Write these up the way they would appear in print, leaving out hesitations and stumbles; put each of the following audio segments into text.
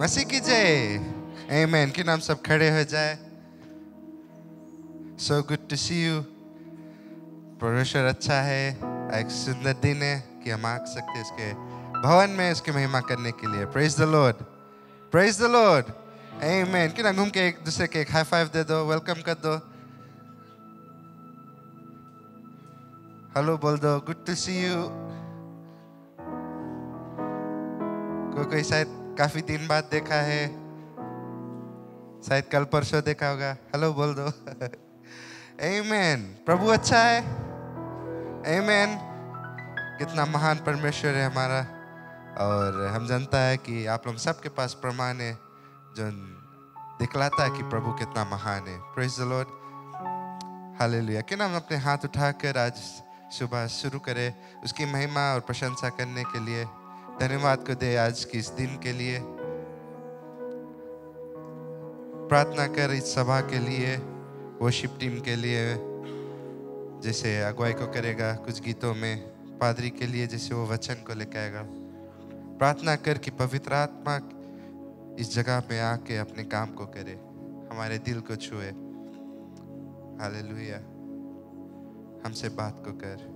मसीह की जय। आमीन। कि नाम सब खड़े हो जाए। So good to see you। परमेश्वर अच्छा है। एक सुंदर दिन है कि हम आ सकते हैं इसके भवन में उसकी महिमा करने के लिए। Praise the Lord। Praise the Lord। आमीन। कि ना घूम के एक दूसरे के एक हाई फाइव दे दो, वेलकम कर दो, हेलो बोल दो, गुड टू सी यू। कोई शायद काफी दिन बाद देखा है, शायद कल परसों देखा होगा, हेलो बोल दो। आमीन। प्रभु अच्छा है। आमीन। कितना महान परमेश्वर है हमारा। और हम जानता है कि आप लोग सबके पास प्रमाण है जो दिखलाता है कि प्रभु कितना महान है। Praise the Lord. हालेलुया। कि ना हम अपने हाथ उठाकर आज सुबह शुरू करें उसकी महिमा और प्रशंसा करने के लिए। धन्यवाद को दे आज की इस दिन के लिए। प्रार्थना कर इस सभा के लिए, वर्शिप टीम के लिए जैसे अगुवाई को करेगा कुछ गीतों में, पादरी के लिए जैसे वो वचन को लेकर आएगा। प्रार्थना कर कि पवित्र आत्मा इस जगह पे आके अपने काम को करे, हमारे दिल को छुए। हालेलुया। हमसे बात को कर।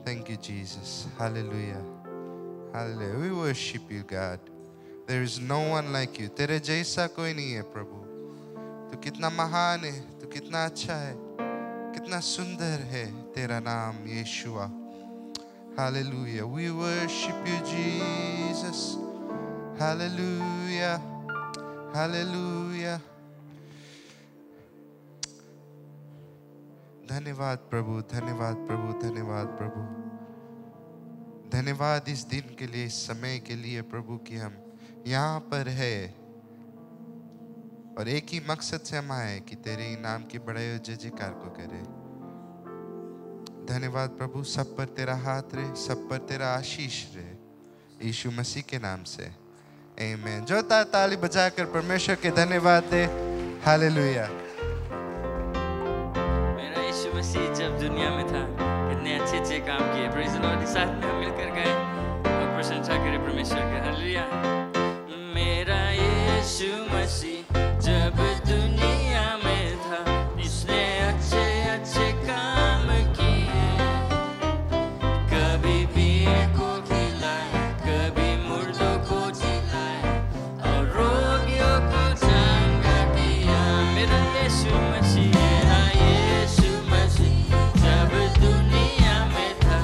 Thank you, Jesus. Hallelujah. Hallelujah. We worship you, God. There is no one like you. तेरे जैसा कोई नहीं है प्रभु। तू कितना महान है, तू कितना अच्छा है, कितना सुंदर है तेरा नाम यीशुआ। Hallelujah. We worship you, Jesus. Hallelujah. Hallelujah. धन्यवाद प्रभु, धन्यवाद प्रभु, धन्यवाद प्रभु। धन्यवाद इस दिन के लिए, इस समय के लिए प्रभु कि हम यहाँ पर है और एक ही मकसद से हम आए कि तेरे नाम की बड़ाई और जय जयकार को करें। धन्यवाद प्रभु। सब पर तेरा हाथ रहे, सब पर तेरा आशीष रहे, यीशु मसीह के नाम से आमीन। जो ताली बजाकर परमेश्वर के धन्यवाद दे। हालेलुया। मेरा यीशु मसीह जब दुनिया में था कितने अच्छे अच्छे काम किए। Praise the Lord. साथ में हम मिलकर गए और प्रशंसा करें परमेश्वर की। हालेलुया। मेरा यीशु मसीह जब दुनिया में था इसने अच्छे अच्छे काम किए। कभी पीर को खिलाया, कभी मुर्दों को जिलाया और रोगियों को चंगा किया। मेरा यीशु मसीह, मेरा यीशु मसीह जब दुनिया में था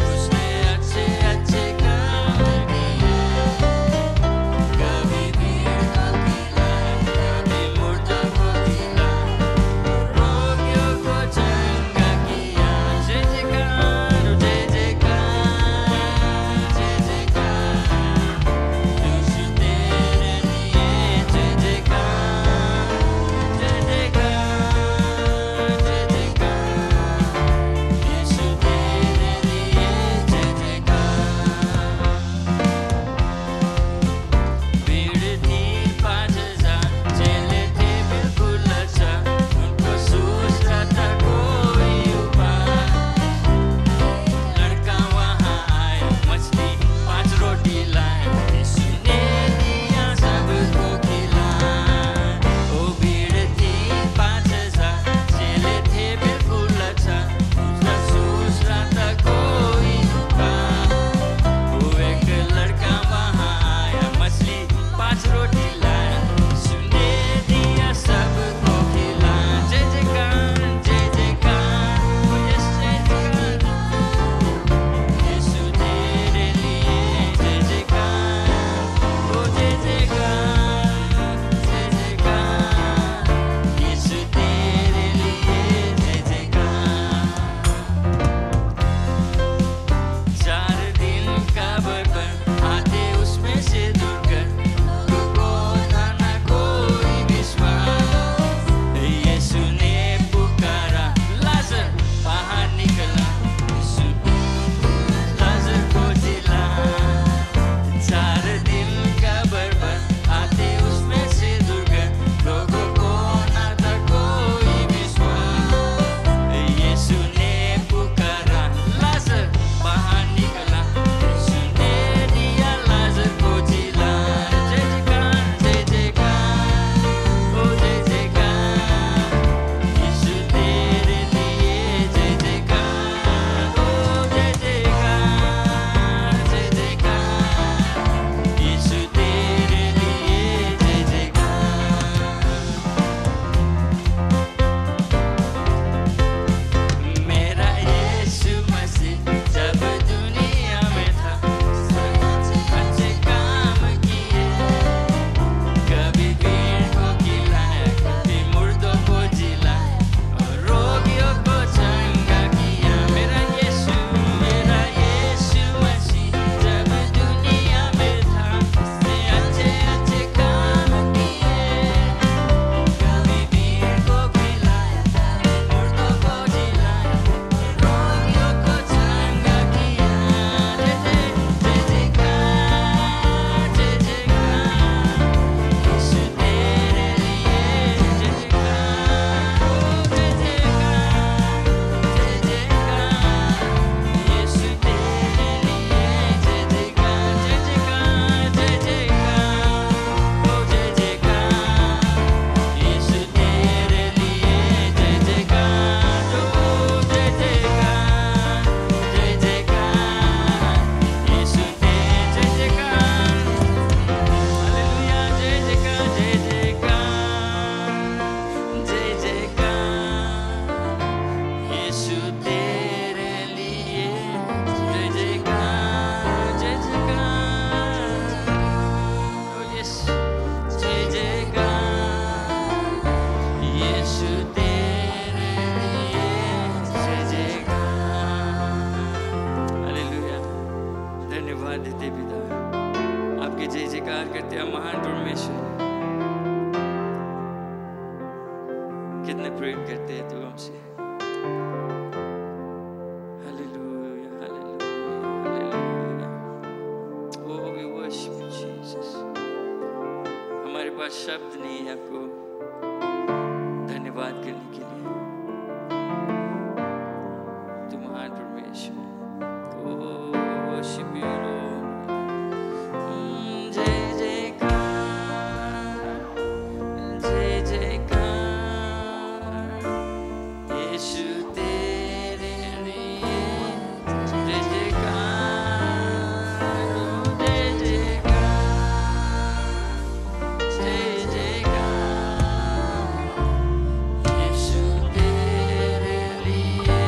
उसने अच्छे अच्छे काम किए। जयकार करते हैं महान परमेश्वर। कितने प्रेम करते हैं तू हमसे। Hallelujah hallelujah hallelujah. Oh we worship you Jesus। हमारे पास शब्द नहीं है आपको धन्यवाद करने के लिए। तू महान परमेश्वर। Oh worship you Lord। जय जयकार जय जयकार यीशु तेरे लिए। जय जयकार जय जयकार जय जयकार यीशु तेरे लिए।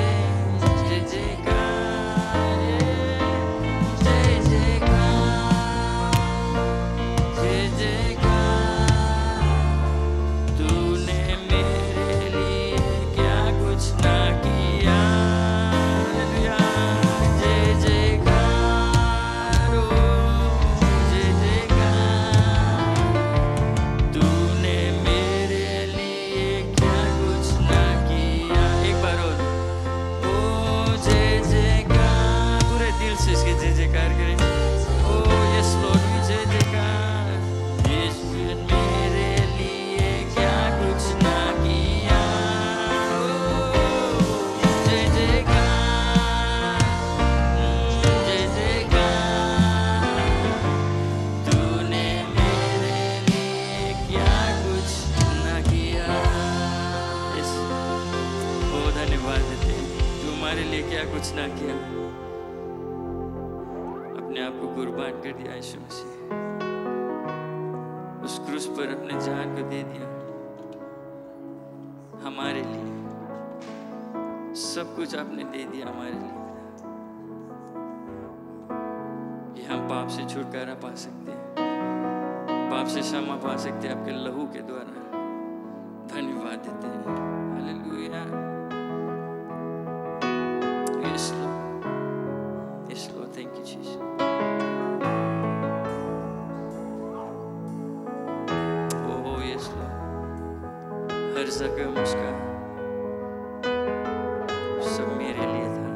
जय जयकार जय जयकार जय जयकार। तूने मेरे लिए क्या कुछ ना किया। हालेलुया। जय जयकार ओ जय जयकार। तूने मेरे लिए क्या कुछ ना किया। एक बार और ओ जय जयकार। पूरे दिल से इसके जय जयकार करें। ओ यस लॉर्ड जय जयकार। यीशु ने मेरे लिए क्या कुछ ना किया। ओ जय जयकार जय जयकार। तूने मेरे लिए क्या कुछ ना किया। यस ओ धन्यवाद देते हैं। तू हमारे लिए क्या कुछ ना किया। अपने आप को कुर्बान कर दिया यीशु मसीह। उस क्रूस पर अपने जान को दे दिया हमारे लिए। सब कुछ आपने दे दिया हमारे लिए कि हम पाप से छुटकारा पा सकते हैं, पाप से क्षमा पा सकते हैं आपके लहू के द्वारा। धन्यवाद देते हैं। Hallelujah. Yes Lord yes Lord thank you Jesus. Oh yes Lord. हर जगह उसका सब मेरे लिए था।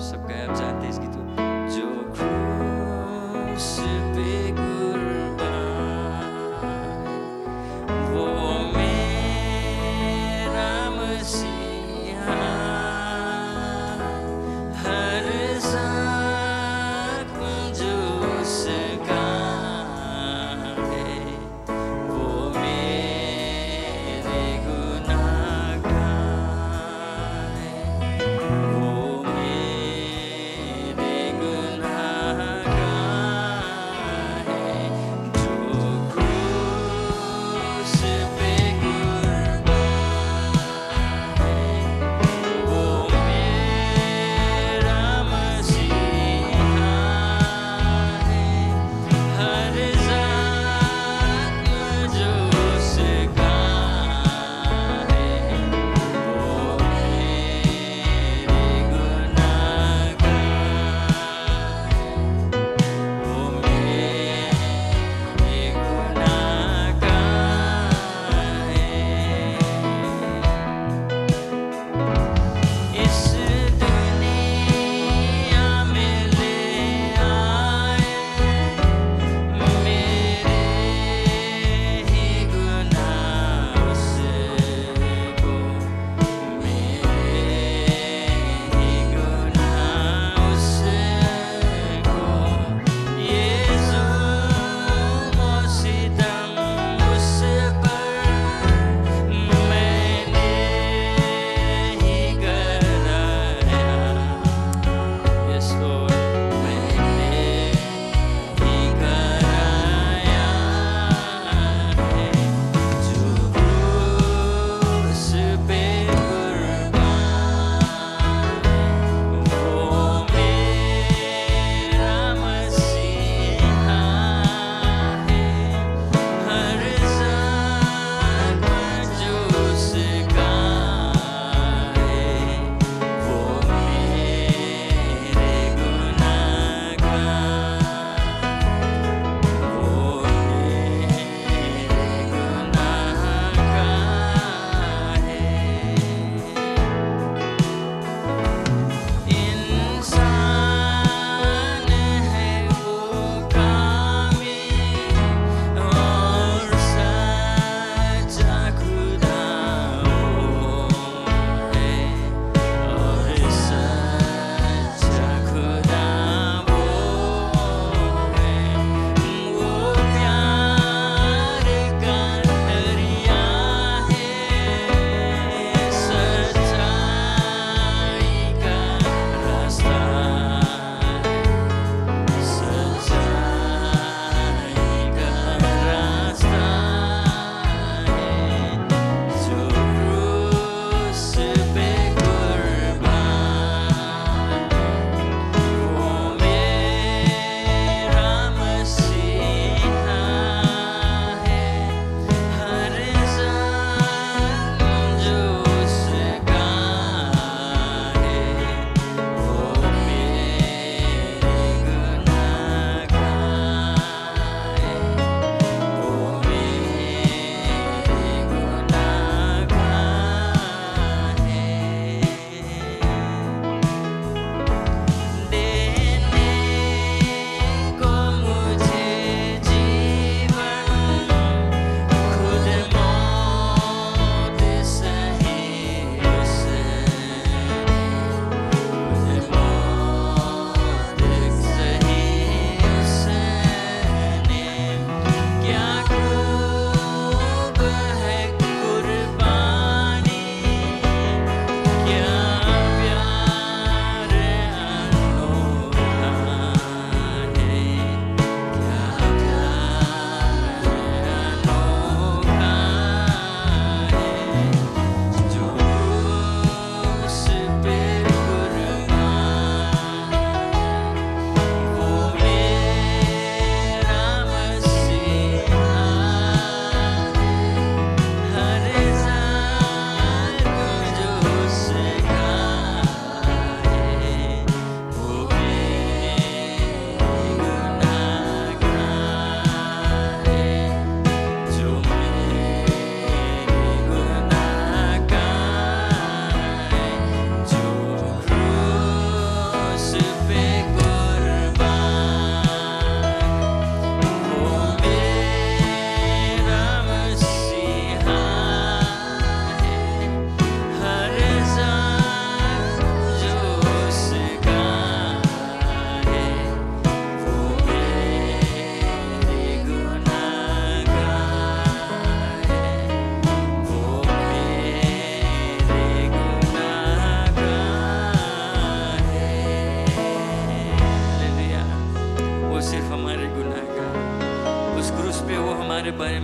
सबका आप जानते हैं इसकी तो जो क्रूस पे कुर्बान वो मेरा मसीहा। हर जख्म जो उसका है वो मेरे गुनाह का है। वो मेरे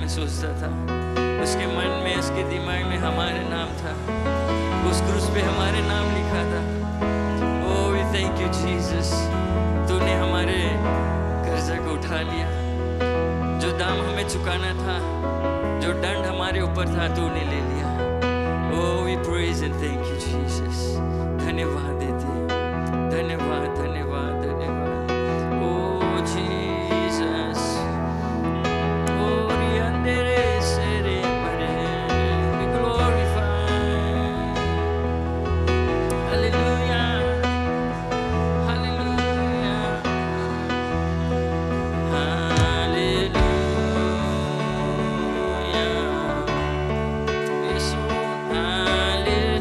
में सोचता था, उसके मन में, उसके दिमाग में हमारे नाम था, उस क्रूस पे हमारे नाम लिखा था। Oh, we thank you Jesus, तूने हमारे कर्जा को उठा लिया, जो दाम हमें चुकाना था, जो दंड हमारे ऊपर था, तूने ले लिया। Oh, we praise and thank you Jesus, धन्यवाद देते हैं, धन्यवाद धन्यवाद धन्यवाद। Oh Jesus, oh riandere sere pare, be glorified, hallelujah, hallelujah, hallelujah, yes Lord, hallelujah.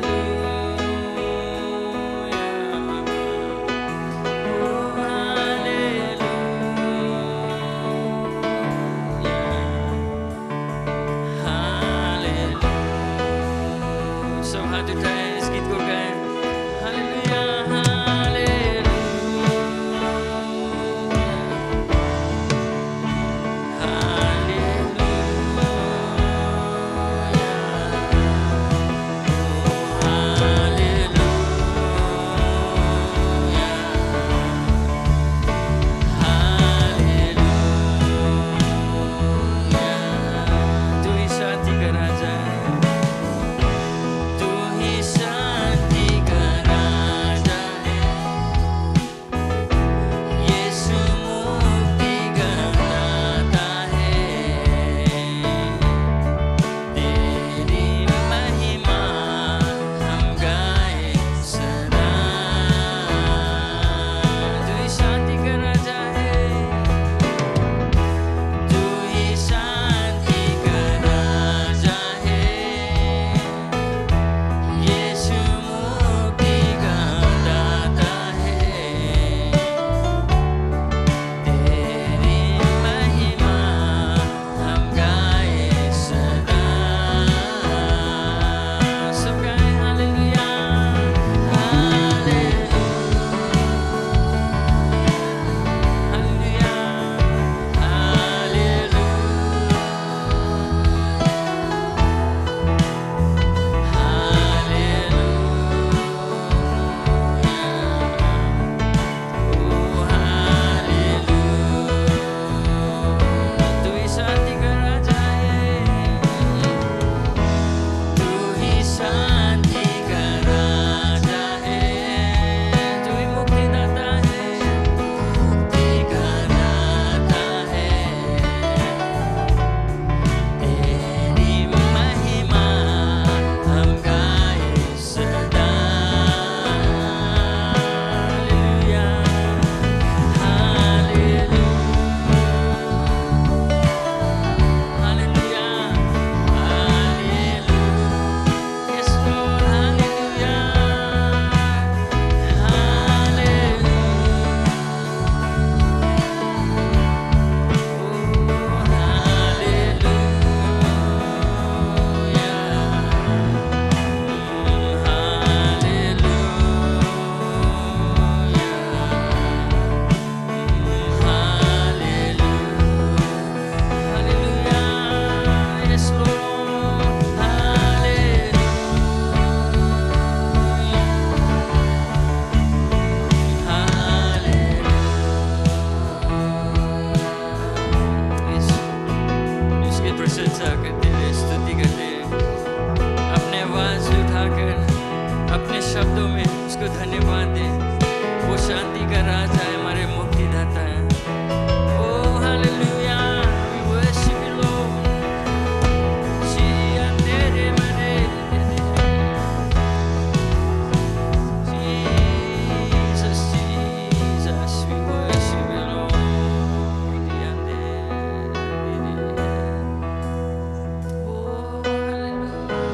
सब हाथ उठाएं, इस गीत को गाएं। हालेलुया, तू ही शांति का राजा है, तू ही शांति का राजा है, यीशु मुक्ति का दाता है, तेरी महिमा हम गाए सदा। तू ही शांति का राजा है, तू ही शांति का राजा है, यीशु मुक्ति का दाता है, तेरी महिमा हम गाए सदा। सब गाएं हालेलुया, हालेलुया, हालेलुया, तू ही शांति का राजा है, तू ही शांति का राजा है, तू ही मुक्ति दाता है, मुक्ति का दाता है, तेरी महिमा हम गाए सदा। Hallelujah, hallelujah, hallelujah, hallelujah, yes Lord, hallelujah, hallelujah, उसकी प्रशंसा करते हुए स्तुति करते हैं, अपने आवाज उठाकर अपने शब्दों में उसको धन्यवाद दें। वो शांति का राजा है, हमारे मुक्तिदाता है। ओ hallelujah, we worship you Lord, तेरे मरे Jesus, Jesus, we worship you Lord, oh hallelujah,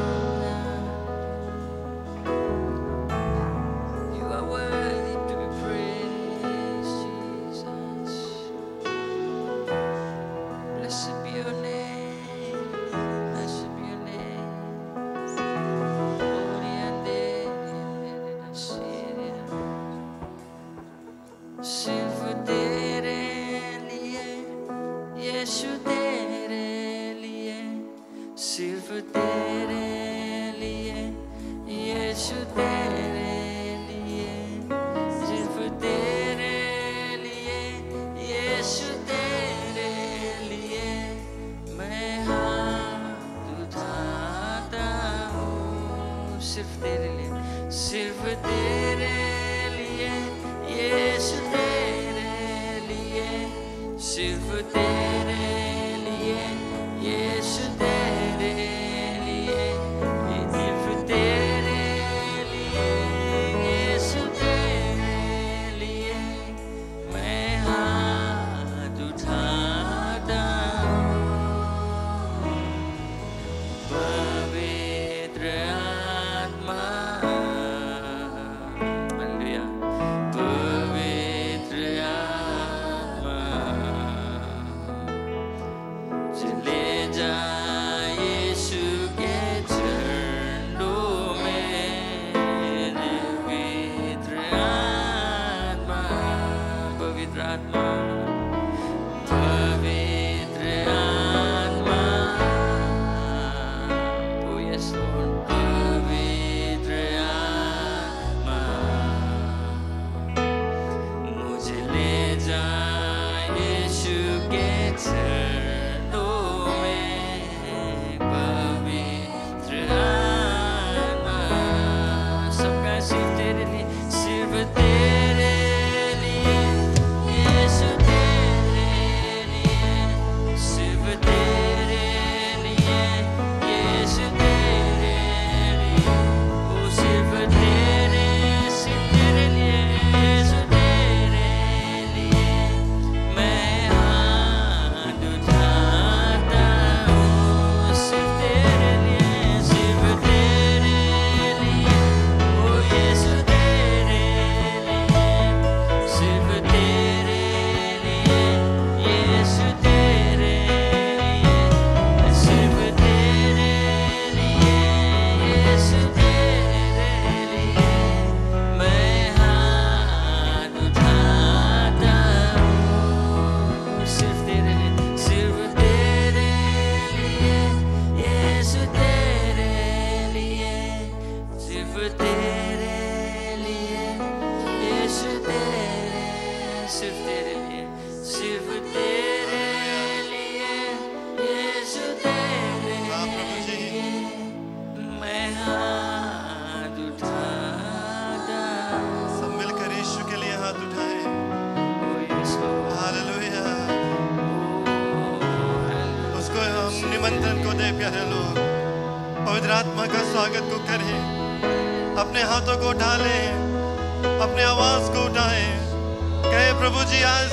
you are worthy to be praised, Jesus. Blessed be your name, blessed be your name. Holy and सिर्फ तेरे लिए यीशु, तेरे लिए तेरे लिए, यीशु तेरे लिए, सिर्फ तेरे लिए, यीशु तेरे लिए, सिर्फ तेरे लिए, यीशु तेरे लिए, मैं हाथ उठाता हूँ। पवित्र आत्मा, हालेलुया, पवित्र आत्मा, चले जा यीशु के चरणों में, पवित्र आत्मा, पवित्र आत्मा, पवित्र आत्मा, oh yes Lord, पवित्र आत्मा, मुझे ले जा यीशु के चरणों में, पवित्र आत्मा, सबका सिर्फ तेरे लिए, सिर्फ तेरे लिए, यीशु तेरे लिए, सिर्फ तेरे लिए, यीशु तेरे लिए, ओ सिर्फ तेरे लिए, यीशु तेरे लिए, मैं हाथ उठाता हूँ, सिर्फ तेरे लिए, सिर्फ तेरे लिए, ओ यीशु तेरे लिए, सिर्फ तेरे लिए, यीशु तेरे लिए, सिर्फ तेरे लिए, यीशु तेरे लिए, मैं हाथ उठाता हूँ, सिर्फ तेरे लिए, सिर्फ तेरे लिए, यीशु तेरे लिए, सिर्फ तेरे लिए, यीशु तेरे, सिर्फ तेरे लिए, सिर्फ तेरे लिए, यीशु तेरे हाँ प्रभु जी। लिए, मैं हाथ उठाता हूँ। सब मिलकर यीशु के लिए हाथ उठाएं। Oh yes Lord, hallelujah. oh उसको हम निमंत्रण को दे प्यारे लोग, पवित्र आत्मा का स्वागत को करें, अपने हाथों को उठा लें, अपने आवाज को उठाएं, कहे प्रभु जी आज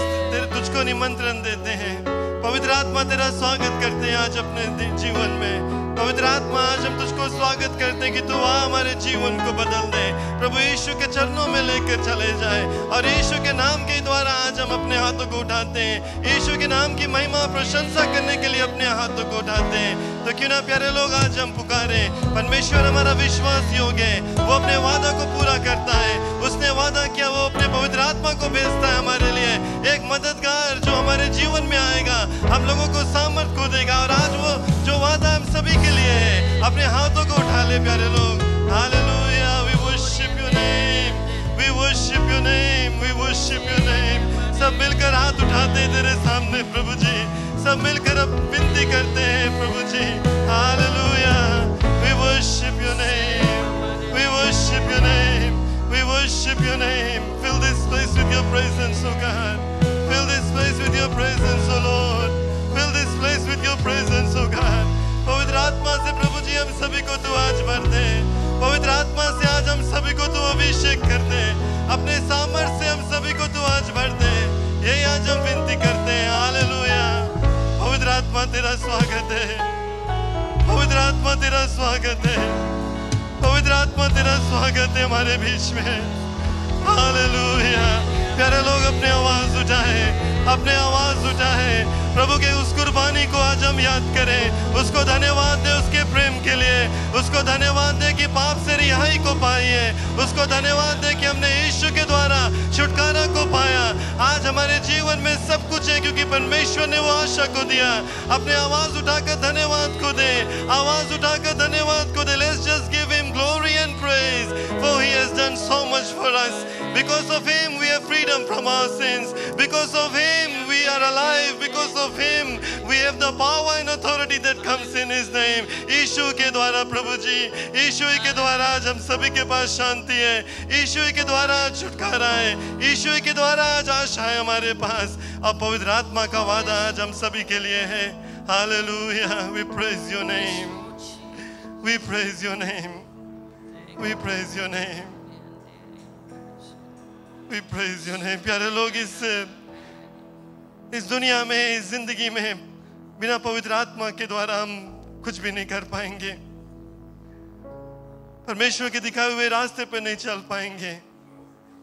तुझको निमंत्रण देते हैं, पवित्र आत्मा तेरा स्वागत करते हैं आज अपने जीवन में, पवित्र आत्मा आज हम तुझको स्वागत करते हैं कि तू आ हमारे जीवन को बदल दे, प्रभु यीशु के चरणों में लेकर चले जाए, और यीशु के नाम के द्वारा आज हम अपने हाथों को उठाते हैं, यीशु के नाम की महिमा प्रशंसा करने के लिए अपने हाथों को उठाते हैं। तो क्यों ना प्यारे लोग आज हम पुकारे, परमेश्वर हमारा विश्वास योग्य है, वो अपने वादा को पूरा करता है, उसने वादा किया वो अपने पवित्र आत्मा को भेजता है हमारे लिए, एक मददगार जो हमारे जीवन में आएगा, हम लोगों को सामर्थ को देगा, और आज वो जो वादा हम सभी के लिए है, अपने हाथों को उठा ले प्यारे लोग। Hallelujah, we worship your name, we worship your name, we worship your name. सब मिलकर हाथ उठाते हैं तेरे सामने प्रभु जी, सब मिलकर अब विनती करते हैं प्रभु जी। Hallelujah, we worship your name, we worship your name, we worship your name. Fill this place with your presence, oh God. Fill this place with your presence, oh Lord. Fill this place with your presence, oh God. पवित्र आत्मा से प्रभु जी हम सभी को तू आज भर दे, पवित्र आत्मा से आज हम सभी को तू अभिषेक कर दे, अपने सामर्थ्य से हम सभी को तू आज भर दे, यही आज हम विनती करते हैं। हालेलुया, पवित्र आत्मा तेरा स्वागत है, पवित्र आत्मा तेरा स्वागत है, पवित्र आत्मा तेरा स्वागत है हमारे बीच में। हालेलुया, प्यारे लोग अपने आवाज उठाए, अपने आवाज उठाए, प्रभु के उस कुर्बानी को आज हम याद करें, उसको धन्यवाद दे उसके प्रेम के लिए, उसको धन्यवाद दे कि पाप से रिहाई को पाई है, उसको धन्यवाद दे कि हमने यीशु के द्वारा छुटकारा को पाया। आज हमारे जीवन में सब कुछ है क्योंकि परमेश्वर ने वो आशा को दिया। अपने आवाज उठाकर धन्यवाद को दे, आवाज उठाकर धन्यवाद को दे। Let's just give him glory and praise for he has done so much for us. Because of him we have freedom freedom from our sins. Because of Him, we are alive. Because of Him, we have the power and authority that comes in His name. यीशु के द्वारा प्रभु जी, यीशु ही के द्वारा आज हम सभी के पास शांति है, यीशु ही के द्वारा आज छुटकारा है, यीशु ही के द्वारा आज आशा है हमारे पास, और पवित्र आत्मा का वादा आज हम सभी के लिए है. Hallelujah. We praise your name. We praise your name. We praise your name. We praise your name. प्यारे लोग, इस दुनिया में, इस जिंदगी में बिना पवित्र आत्मा के द्वारा हम कुछ भी नहीं कर पाएंगे. परमेश्वर के दिखाए हुए रास्ते पर नहीं चल पाएंगे,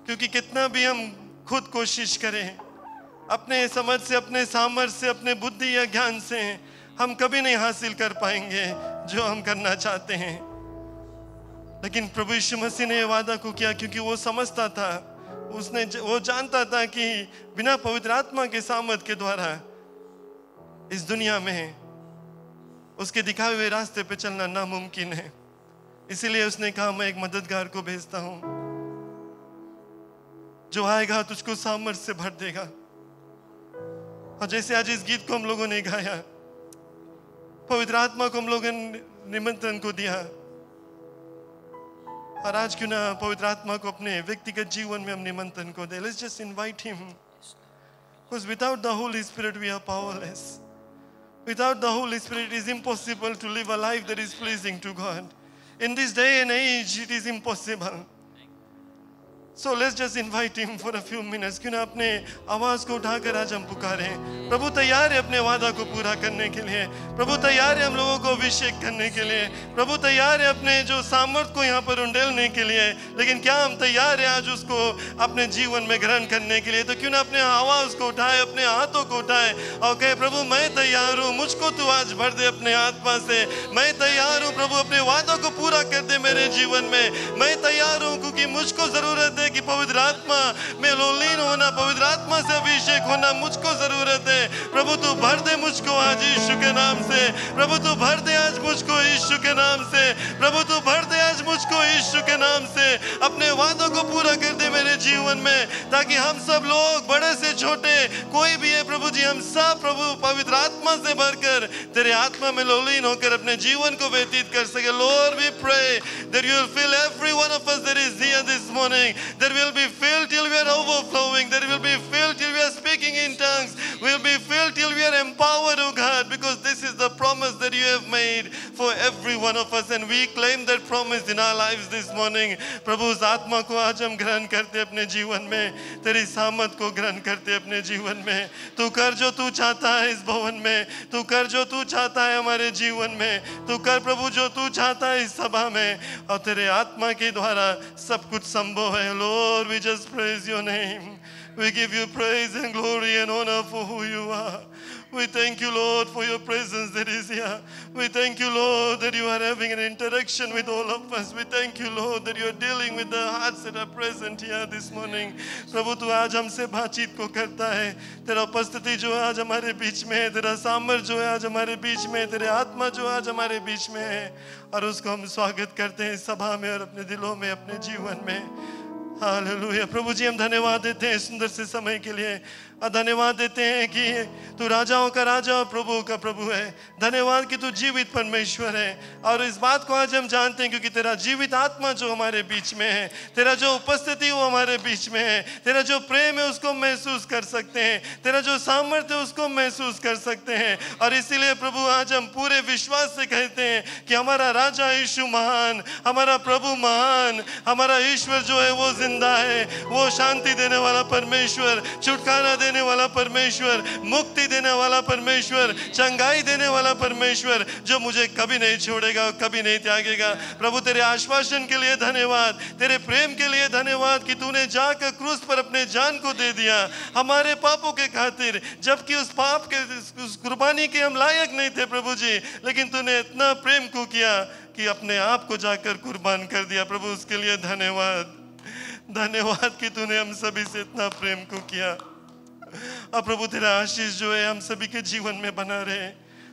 क्योंकि कितना भी हम खुद कोशिश करें, अपने समझ से, अपने सामर्थ्य से, अपने बुद्धि या ज्ञान से हम कभी नहीं हासिल कर पाएंगे जो हम करना चाहते हैं. लेकिन प्रभु यीशु मसीह ने वादा को किया, क्योंकि वो समझता था, वो जानता था कि बिना पवित्र आत्मा के सामर्थ के द्वारा इस दुनिया में उसके दिखाए हुए रास्ते पे चलना नामुमकिन है. इसीलिए उसने कहा, मैं एक मददगार को भेजता हूं जो आएगा तुझको सामर्थ्य से भर देगा. और जैसे आज इस गीत को हम लोगों ने गाया, पवित्र आत्मा को हम लोगों ने निमंत्रण को दिया, और आज क्यों ना पवित्र आत्मा को अपने व्यक्तिगत जीवन में हम निमंत्रण को दे. Let's just invite him, because without the Holy Spirit we are powerless. Without the Holy Spirit it is impossible to live a life that is pleasing to God. In this day and age it is impossible. So let's just invite him for a few minutes. क्यों ना अपने आवाज को उठाकर आज हम पुकारें. प्रभु तैयार है अपने वादा को पूरा करने के लिए. प्रभु तैयार है हम लोगों को अभिषेक करने के लिए. प्रभु तैयार है अपने जो सामर्थ को यहाँ पर उंडेलने के लिए. लेकिन क्या हम तैयार हैं आज उसको अपने जीवन में ग्रहण करने के लिए? तो क्यों ना अपने आवाज को उठाए, अपने हाथों को उठाए और कहे, प्रभु मैं तैयार हूँ, मुझको तू आज भर दे अपने आत्मा से. मैं तैयार हूँ प्रभु, अपने वादों को पूरा कर दे मेरे जीवन में. मैं तैयार हूँ, क्योंकि मुझको जरूरत है कि पवित्र आत्मा में लीन होना, पवित्र आत्मा से अभिषेक होना मुझको जरूरत है. प्रभु तू भर दे मुझको आज यीशु के नाम से. प्रभु तू भर दे आज मुझको यीशु के नाम से. प्रभु तू भर दे आज मुझको यीशु के नाम से. अपने वादों को पूरा कर दे मेरे जीवन में, ताकि हम सब लोग, बड़े से छोटे कोई भी है प्रभु जी, हम सब प्रभु पवित्र आत्मा से भरकर तेरे आत्मा में लीन होकर अपने जीवन को व्यतीत कर सके. Lord, we pray that you will fill every one of us that is here this morning. That will be filled till we are overflowing. That will be filled till we are speaking in tongues. We will be filled till we are empowered, oh God, because this is the promise that you have made for every one of us, and we claim that promise in our lives this morning. प्रभु उस आत्मा को आज हम ग्रहण करते अपने जीवन में, तेरी सामर्थ को ग्रहण करते अपने जीवन में. तू कर जो तू चाहता है इस भवन में, तू कर जो तू चाहता है हमारे जीवन में, तू कर प्रभु जो तू चाहता है इस सभा में, और तेरे आत्मा के द्वारा सब कुछ संभव है. Lord, we just praise your name. We give you praise and glory and honor for who you are. We thank you, Lord, for your presence that is here. We thank you, Lord, that you are having an interaction with all of us. We thank you, Lord, that you are dealing with the hearts that are present here this morning. प्रभु तू आज हमसे बातचीत को करता है. तेरा उपस्थिति जो है आज हमारे बीच में है, तेरा सामर्थ जो है आज हमारे बीच में है, तेरे आत्मा जो आज हमारे बीच में है, और उसको हम स्वागत करते हैं इस सभा में और अपने दिलों में, अपने जीवन में. हालेलुया. प्रभु जी हम धन्यवाद देते हैं सुंदर से समय के लिए, और धन्यवाद देते हैं कि तू राजाओं का राजा और प्रभु का प्रभु है. धन्यवाद कि तू जीवित परमेश्वर है, और इस बात को आज हम जानते हैं क्योंकि तेरा जीवित आत्मा जो हमारे बीच में है, तेरा जो उपस्थिति वो हमारे बीच में है, तेरा जो प्रेम है उसको महसूस कर सकते हैं, तेरा जो सामर्थ्य है उसको महसूस कर सकते हैं. और इसीलिए प्रभु आज हम पूरे विश्वास से कहते हैं कि हमारा राजा यीशु महान, हमारा प्रभु महान, हमारा ईश्वर जो है वो जिंदा है. वो शांति देने वाला परमेश्वर, छुटकारा देने वाला परमेश्वर, मुक्ति देने वाला परमेश्वर, चंगाई देने वाला परमेश्वर, जो मुझे कभी नहीं छोड़ेगा, कभी नहीं त्यागेगा. प्रभु तेरे आश्वासन के लिए धन्यवाद, तेरे प्रेम के लिए धन्यवाद कि तूने जाकर क्रूस पर अपने जान को दे दिया हमारे पापों के खातिर, जबकि उस पाप के उस कुर्बानी के हम लायक नहीं थे प्रभु जी, लेकिन तूने इतना प्रेम को किया कि अपने आप को जाकर कुर्बान कर दिया. प्रभु उसके लिए धन्यवाद. धन्यवाद कि तूने हम सभी से इतना प्रेम को किया. और प्रभु तेरा आशीष जो है हम सभी के जीवन में बना रहे.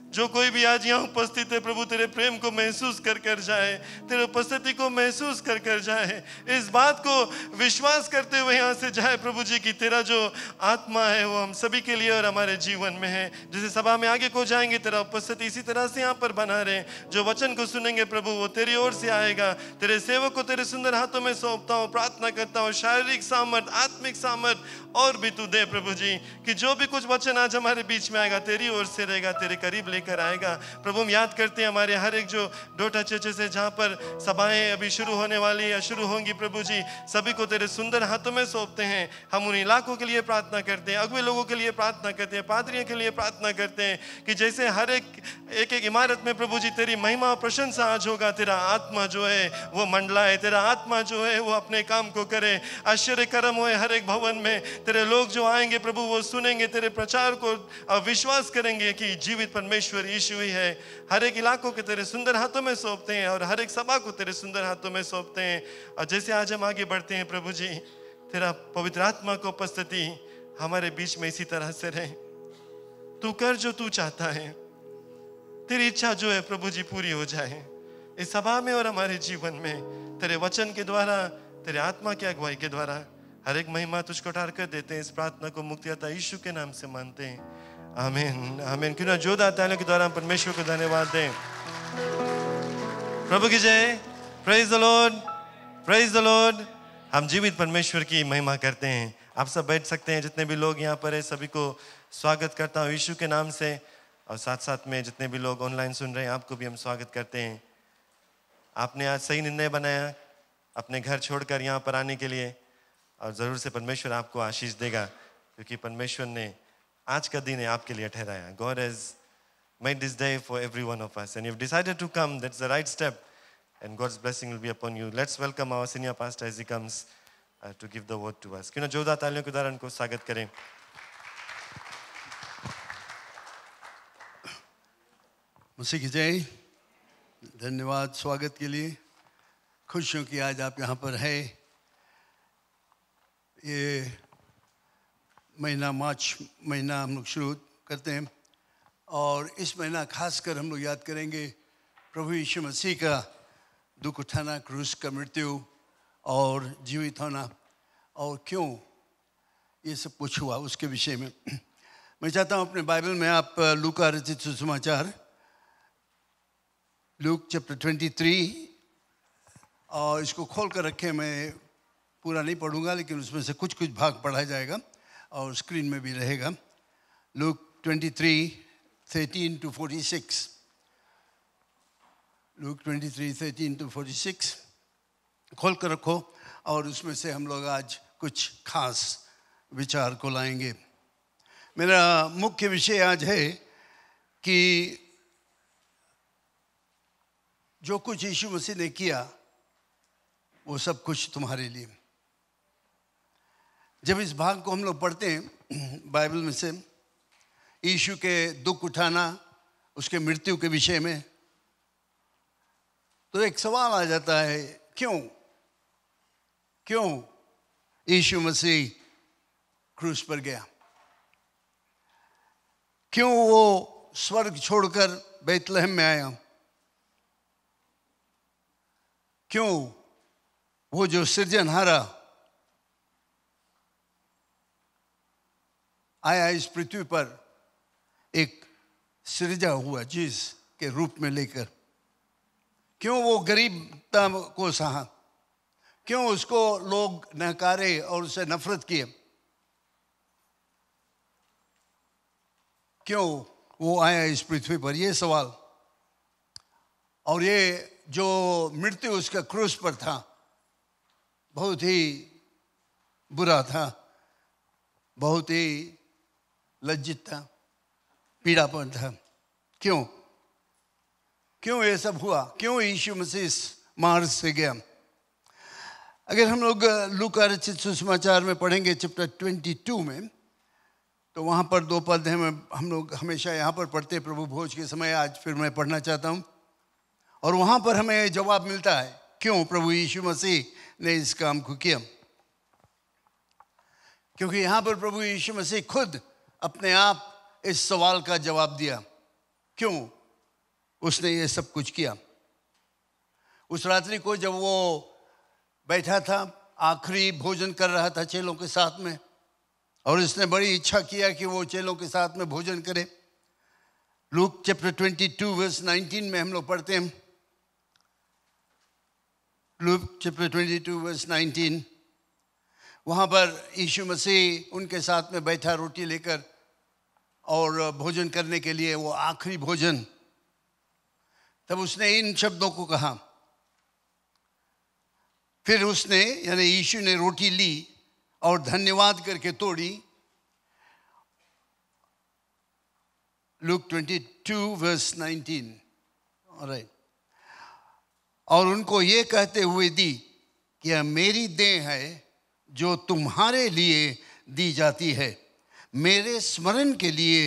जो कोई भी आज यहाँ उपस्थित है प्रभु, तेरे प्रेम को महसूस कर कर जाए, तेरे उपस्थिति को महसूस कर कर जाए, इस बात को विश्वास करते हुए यहाँ से जाए प्रभु जी की तेरा जो आत्मा है वो हम सभी के लिए और हमारे जीवन में है। जैसे सभा में आगे को जाएंगे तेरा उपस्थिति इसी तरह से यहाँ पर बना रहे। जो वचन को सुनेंगे प्रभु वो तेरी ओर से आएगा। तेरे सेवक को तेरे सुंदर हाथों में सौंपता हूँ, प्रार्थना करता हूँ शारीरिक सामर्थ, आत्मिक सामर्थ और भी तू दे प्रभु जी, कि जो भी कुछ वचन आज हमारे बीच में आएगा तेरी ओर से रहेगा, तेरे करीब लेकर आएगा। प्रभु हम याद करते हैं हमारे हर एक जो डोटा चर्च से जहाँ पर सभाएं अभी शुरू होने वाली या शुरू होंगी प्रभु जी, सभी को तेरे सुंदर हाथों में सौंपते हैं। हम उन इलाकों के लिए प्रार्थना करते हैं, अगुए लोगों के लिए प्रार्थना करते हैं, पादरियों के लिए प्रार्थना करते हैं कि जैसे हर एक इमारत में प्रभु जी तेरी महिमा और प्रशंसा आज होगा, तेरा आत्मा जो है वो मंडलाए, तेरा आत्मा जो है वो अपने काम को करे, आश्चर्य कर्म होए हर एक भवन में। तेरे लोग जो आएंगे प्रभु वो सुनेंगे तेरे प्रचार को और विश्वास करेंगे कि जीवित परमेश्वर यीशु ही है। हर एक इलाकों के तेरे सुंदर हाथों में सौंपते हैं और हर एक सभा को तेरे सुंदर हाथों में सौंपते हैं। और जैसे आज हम आगे बढ़ते हैं प्रभु जी, तेरा पवित्र आत्मा को उपस्थिति हमारे बीच में इसी तरह से रहे। तू कर जो तू चाहता है, तेरी इच्छा जो है प्रभु जी पूरी हो जाए इस सभा में और हमारे जीवन में। तेरे वचन के द्वारा, तेरे आत्मा की अगुवाई के द्वारा हर एक महिमा तुझको उठार कर देते हैं। इस प्रार्थना को मुक्तिदाता यीशु के नाम से मानते हैं, आमीन आमीन। क्यों ना जोरदार तालियों के द्वारा हम परमेश्वर को धन्यवाद दें। प्रभु की जय, praise the Lord, praise the Lord. हम जीवित परमेश्वर की महिमा करते हैं। आप सब बैठ सकते हैं, जितने भी लोग यहाँ पर है सभी को स्वागत करता हूँ यीशु के नाम से, और साथ साथ में जितने भी लोग ऑनलाइन सुन रहे हैं आपको भी हम स्वागत करते हैं। आपने आज सही निर्णय बनाया अपने घर छोड़कर यहाँ पर आने के लिए, और ज़रूर से परमेश्वर आपको आशीष देगा, क्योंकि परमेश्वर ने आज का दिन है आपके लिए ठहराया। God has made this day for every one of us, and you've decided to come. That's the right step, and God's blessing will be upon you. Let's welcome our senior pastor as he comes to give the word to us. क्यों ना जोरदार तालियों के द्वारा उनको स्वागत करें। मसीह की जय। धन्यवाद स्वागत के लिए। खुश हूँ कि आज आप यहाँ पर है। ये महीना मार्च महीना हम लोग शुरू करते हैं, और इस महीना खासकर हम लोग याद करेंगे प्रभु यीशु मसीह का दुख उठाना, क्रूस का मृत्यु और जीवित होना, और क्यों ये सब कुछ हुआ उसके विषय में। मैं चाहता हूँ अपने बाइबल में आप लूका रचित सुसमाचार, लूक चैप्टर 23, और इसको खोल कर रखें। मैं पूरा नहीं पढ़ूंगा, लेकिन उसमें से कुछ कुछ भाग पढ़ा जाएगा और स्क्रीन में भी रहेगा। लूक 23:13-46, लूक 23:13-46 खोल कर रखो, और उसमें से हम लोग आज कुछ खास विचार को लाएंगे। मेरा मुख्य विषय आज है कि जो कुछ यीशु मसीह ने किया वो सब कुछ तुम्हारे लिए। जब इस भाग को हम लोग पढ़ते हैं बाइबल में से, यीशु के दुख उठाना, उसके मृत्यु के विषय में, तो एक सवाल आ जाता है, क्यों यीशु मसीह क्रूस पर गया? क्यों वो स्वर्ग छोड़कर बैतलहम में आया? क्यों वो जो सृजनहारा आया इस पृथ्वी पर एक सृजा हुआ चीज के रूप में लेकर, क्यों वो गरीबता को सहा? क्यों उसको लोग नकारे और उसे नफरत किए? क्यों वो आया इस पृथ्वी पर? ये सवाल। और ये जो मृत्यु उसका क्रूस पर था बहुत ही बुरा था, बहुत ही लज्जित था, पीड़ापन था। क्यों ये सब हुआ? क्यों यीशु मसीह मार्ग से गया? अगर हम लोग लूका रचित सुसमाचार में पढ़ेंगे चैप्टर 22 में, तो वहाँ पर 2 पद हैं। हम लोग हमेशा यहाँ पर पढ़ते प्रभु भोज के समय, आज फिर मैं पढ़ना चाहता हूँ। और वहाँ पर हमें जवाब मिलता है क्यों प्रभु यीशु मसीह ने इस काम को किया। क्योंकि यहाँ पर प्रभु यीशु मसीह खुद अपने आप इस सवाल का जवाब दिया। क्यों उसने ये सब कुछ किया। उस रात्रि को जब वो बैठा था, आखिरी भोजन कर रहा था चेलों के साथ में, और उसने बड़ी इच्छा किया कि वो चेलों के साथ में भोजन करे। लूक चैप्टर 22 वर्स 19 में हम लोग पढ़ते हैं, लूक चैप्टर 22 वर्स 19, वहाँ पर यीशु मसीह उनके साथ में बैठा रोटी लेकर और भोजन करने के लिए, वो आखिरी भोजन। तब उसने इन शब्दों को कहा। फिर उसने यानी यीशु ने रोटी ली और धन्यवाद करके तोड़ी। लूक 22 वर्स 19, ऑलराइट, और उनको ये कहते हुए दी कि यह मेरी देह है जो तुम्हारे लिए दी जाती है, मेरे स्मरण के लिए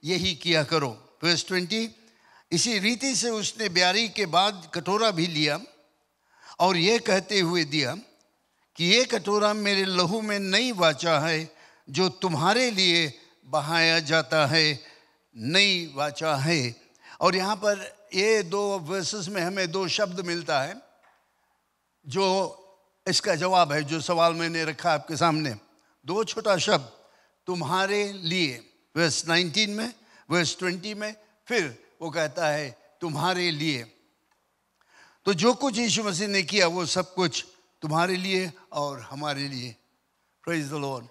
यही किया करो। वर्स 20, इसी रीति से उसने ब्यारी के बाद कटोरा भी लिया और ये कहते हुए दिया कि ये कटोरा मेरे लहू में नई वाचा है जो तुम्हारे लिए बहाया जाता है, नई वाचा है। और यहाँ पर ये दो वर्सेस में हमें दो शब्द मिलता है जो इसका जवाब है, जो सवाल मैंने रखा आपके सामने। दो छोटा शब्द, तुम्हारे लिए, वर्स 19 में, वर्स 20 में, फिर वो कहता है तुम्हारे लिए। तो जो कुछ यीशु मसीह ने किया वो सब कुछ तुम्हारे लिए और हमारे लिए। Praise the Lord,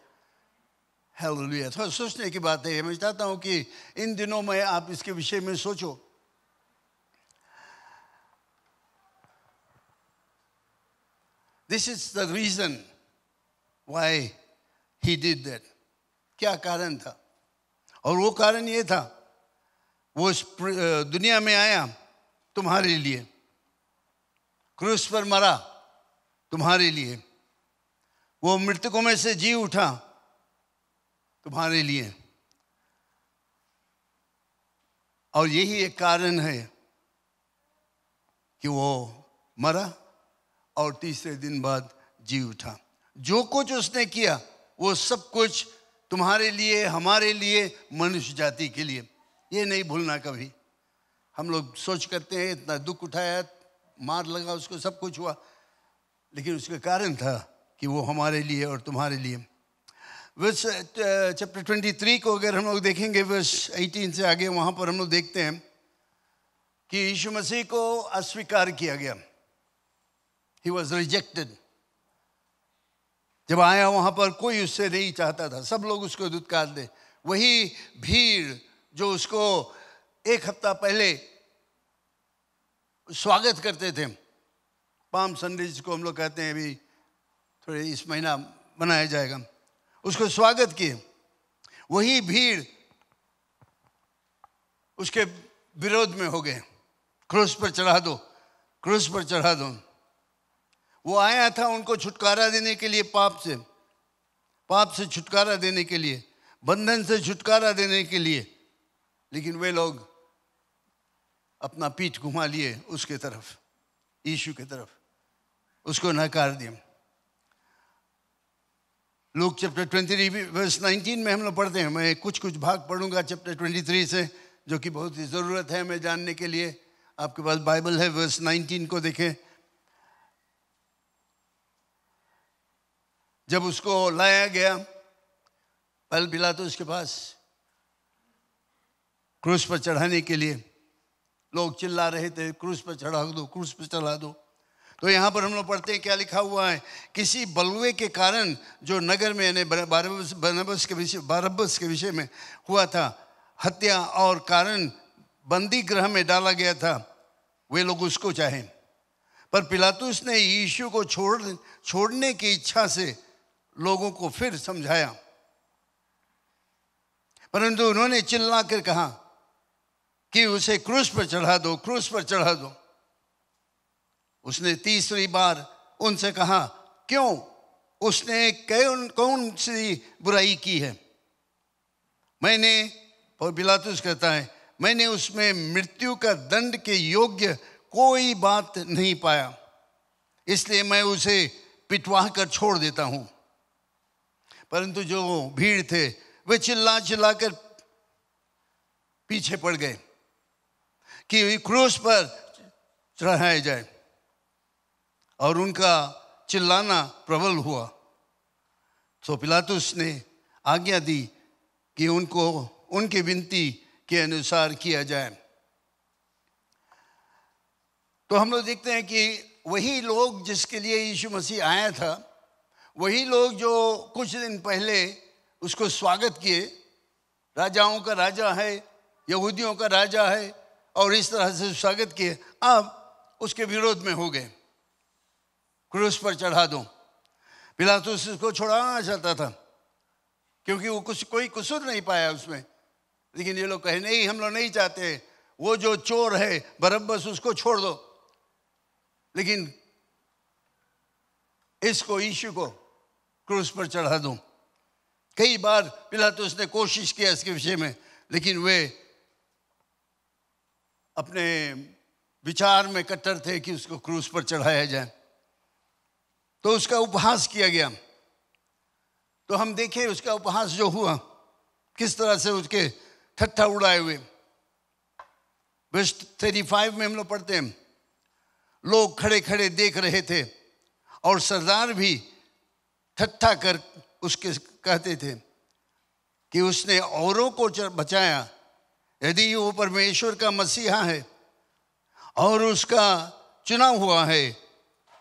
hallelujah. थोड़ा सोचने की बात है। मैं चाहता हूँ कि इन दिनों में आप इसके विषय में सोचो। This is the reason why he did that. क्या कारण था? और वो कारण ये था, वो इस दुनिया में आया तुम्हारे लिए, क्रूस पर मरा तुम्हारे लिए, वो मृतकों में से जी उठा तुम्हारे लिए। और यही एक कारण है कि वो मरा और तीसरे दिन बाद जी उठा। जो कुछ उसने किया वो सब कुछ तुम्हारे लिए, हमारे लिए, मनुष्य जाति के लिए। ये नहीं भूलना कभी। हम लोग सोच करते हैं इतना दुख उठाया, मार लगा उसको, सब कुछ हुआ, लेकिन उसका कारण था कि वो हमारे लिए और तुम्हारे लिए। वर्स चैप्टर 23 को अगर हम लोग देखेंगे, वर्स 18 से आगे, वहाँ पर हम लोग देखते हैं कि यीशु मसीह को अस्वीकार किया गया। He was rejected. जब आया वहाँ पर कोई उससे नहीं चाहता था, सब लोग उसको धुतकार दे। वही भीड़ जो उसको एक हफ्ता पहले स्वागत करते थे, पाम संडे जिसको हम लोग कहते हैं, अभी थोड़े इस महीना मनाया जाएगा, उसको स्वागत किए, वही भीड़ उसके विरोध में हो गए। क्रूस पर चढ़ा दो, क्रूस पर चढ़ा दो। वो आया था उनको छुटकारा देने के लिए, पाप से छुटकारा देने के लिए, बंधन से छुटकारा देने के लिए, लेकिन वे लोग अपना पीठ घुमा लिए उसके तरफ, यीशु की तरफ, उसको नकार दिया। लूक चैप्टर 23 वर्स 19 में हम लोग पढ़ते हैं। मैं कुछ भाग पढ़ूंगा चैप्टर 23 से, जो कि बहुत ही ज़रूरत है हमें जानने के लिए। आपके पास बाइबल है, वर्स 19 को देखें। जब उसको लाया गया पहले पिलातुस के पास क्रूस पर चढ़ाने के लिए, लोग चिल्ला रहे थे, क्रूस पर चढ़ा दो, क्रूस पर चढ़ा दो। तो यहाँ पर हम लोग पढ़ते हैं क्या लिखा हुआ है, किसी बलवे के कारण जो नगर में यानी बरब्बस के विषय में हुआ था, हत्या और कारण बंदी गृह में डाला गया था, वे लोग उसको चाहे। पर पिलातुस ने यीशु को छोड़ने की इच्छा से लोगों को फिर समझाया, परंतु उन्होंने चिल्ला कर कहा कि उसे क्रूस पर चढ़ा दो, क्रूस पर चढ़ा दो। उसने तीसरी बार उनसे कहा, क्यों? उसने कौन सी बुराई की है? मैंने, और पिलातुस कहता है, मैंने उसमें मृत्यु का दंड के योग्य कोई बात नहीं पाया, इसलिए मैं उसे पिटवा कर छोड़ देता हूं। परंतु जो भीड़ थे वे चिल्ला कर पीछे पड़ गए कि क्रूस पर चढ़ाया जाए, और उनका चिल्लाना प्रबल हुआ। तो पिलातुस ने आज्ञा दी कि उनको उनकी विनती के अनुसार किया जाए। तो हम लोग देखते हैं कि वही लोग जिसके लिए यीशु मसीह आया था, वही लोग जो कुछ दिन पहले उसको स्वागत किए, राजाओं का राजा है, यहूदियों का राजा है, और इस तरह से स्वागत किए, अब उसके विरोध में हो गए, क्रूस पर चढ़ा दो। पिलातुस उसको छुड़ाना चाहता था क्योंकि वो कोई कसूर नहीं पाया उसमें, लेकिन ये लोग कहे नहीं, हम लोग नहीं चाहते, वो जो चोर है बरब्बस उसको छोड़ दो, लेकिन इसको, यीशु को क्रूस पर चढ़ा दो। कई बार पिलातुस ने कोशिश किया इसके विषय में, लेकिन वे अपने विचार में कट्टर थे कि उसको क्रूस पर चढ़ाया जाए। तो उसका उपहास किया गया। तो हम देखें उसका उपहास जो हुआ, किस तरह से उसके ठट्ठा उड़ाए हुए। वर्स 35 में हम लोग पढ़ते हैं, लोग खड़े खड़े देख रहे थे और सरदार भी ठट्ठा कर उसके कहते थे कि उसने औरों को बचाया, यदि वो परमेश्वर का मसीहा है और उसका चुना हुआ है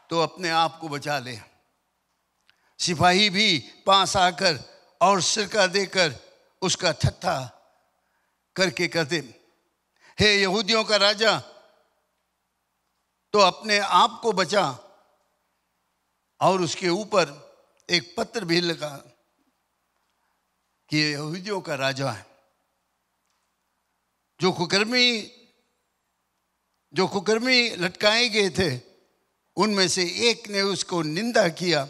तो अपने आप को बचा ले। सिपाही भी पास आकर और सिरका देकर उसका ठट्ठा करके कहते, हे यहूदियों का राजा, तो अपने आप को बचा। और उसके ऊपर एक पत्र भी लगा कि यहूदियों का राजा है। जो कुकर्मी लटकाए गए थे, उनमें से एक ने उसको निंदा किया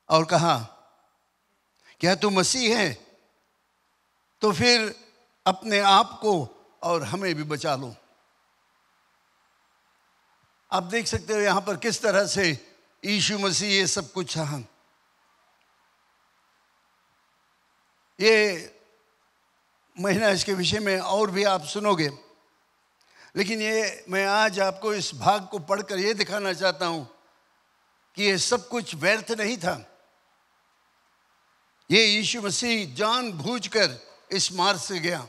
और कहा, क्या तू मसीह है? तो फिर अपने आप को और हमें भी बचा लो। आप देख सकते हो यहां पर किस तरह से यीशु मसीह ये सब कुछ सहा। ये महीना इसके विषय में और भी आप सुनोगे, लेकिन ये मैं आज आपको इस भाग को पढ़कर ये दिखाना चाहता हूं कि ये सब कुछ व्यर्थ नहीं था। ये यीशु मसीह जानबूझकर इस मार्ग से गया,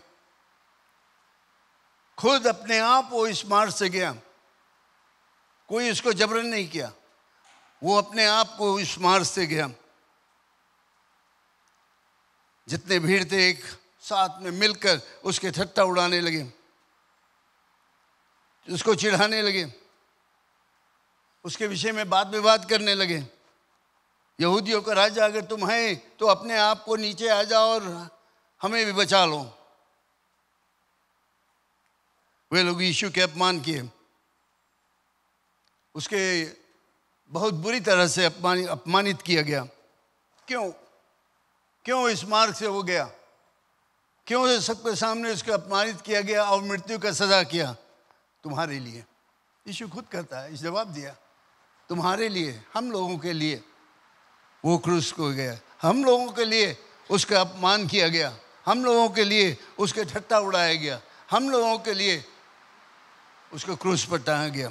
खुद अपने आप वो इस मार्ग से गया, कोई उसको जबरन नहीं किया, वो अपने आप को इस मार्ग से गया। जितने भीड़ थे एक साथ में मिलकर उसके ठट्ठा उड़ाने लगे, उसको चिढ़ाने लगे, उसके विषय में बात विवाद करने लगे। यहूदियों का राजा अगर तुम है तो अपने आप को नीचे आ जाओ और हमें भी बचा लो। वे लोग यीशु के अपमान किए, उसके बहुत बुरी तरह से अपमानित किया गया। क्यों इस मार्ग से हो गया? क्यों सबके सामने उसको अपमानित किया गया और मृत्यु का सजा किया? तुम्हारे लिए। यीशु खुद कहता है, इस जवाब दिया, तुम्हारे लिए, हम लोगों के लिए वो क्रूस को गया, हम लोगों के लिए उसका अपमान किया गया, हम लोगों के लिए उसके ठट्ठा उड़ाया गया, हम लोगों के लिए उसको क्रूस पर टांगा गया।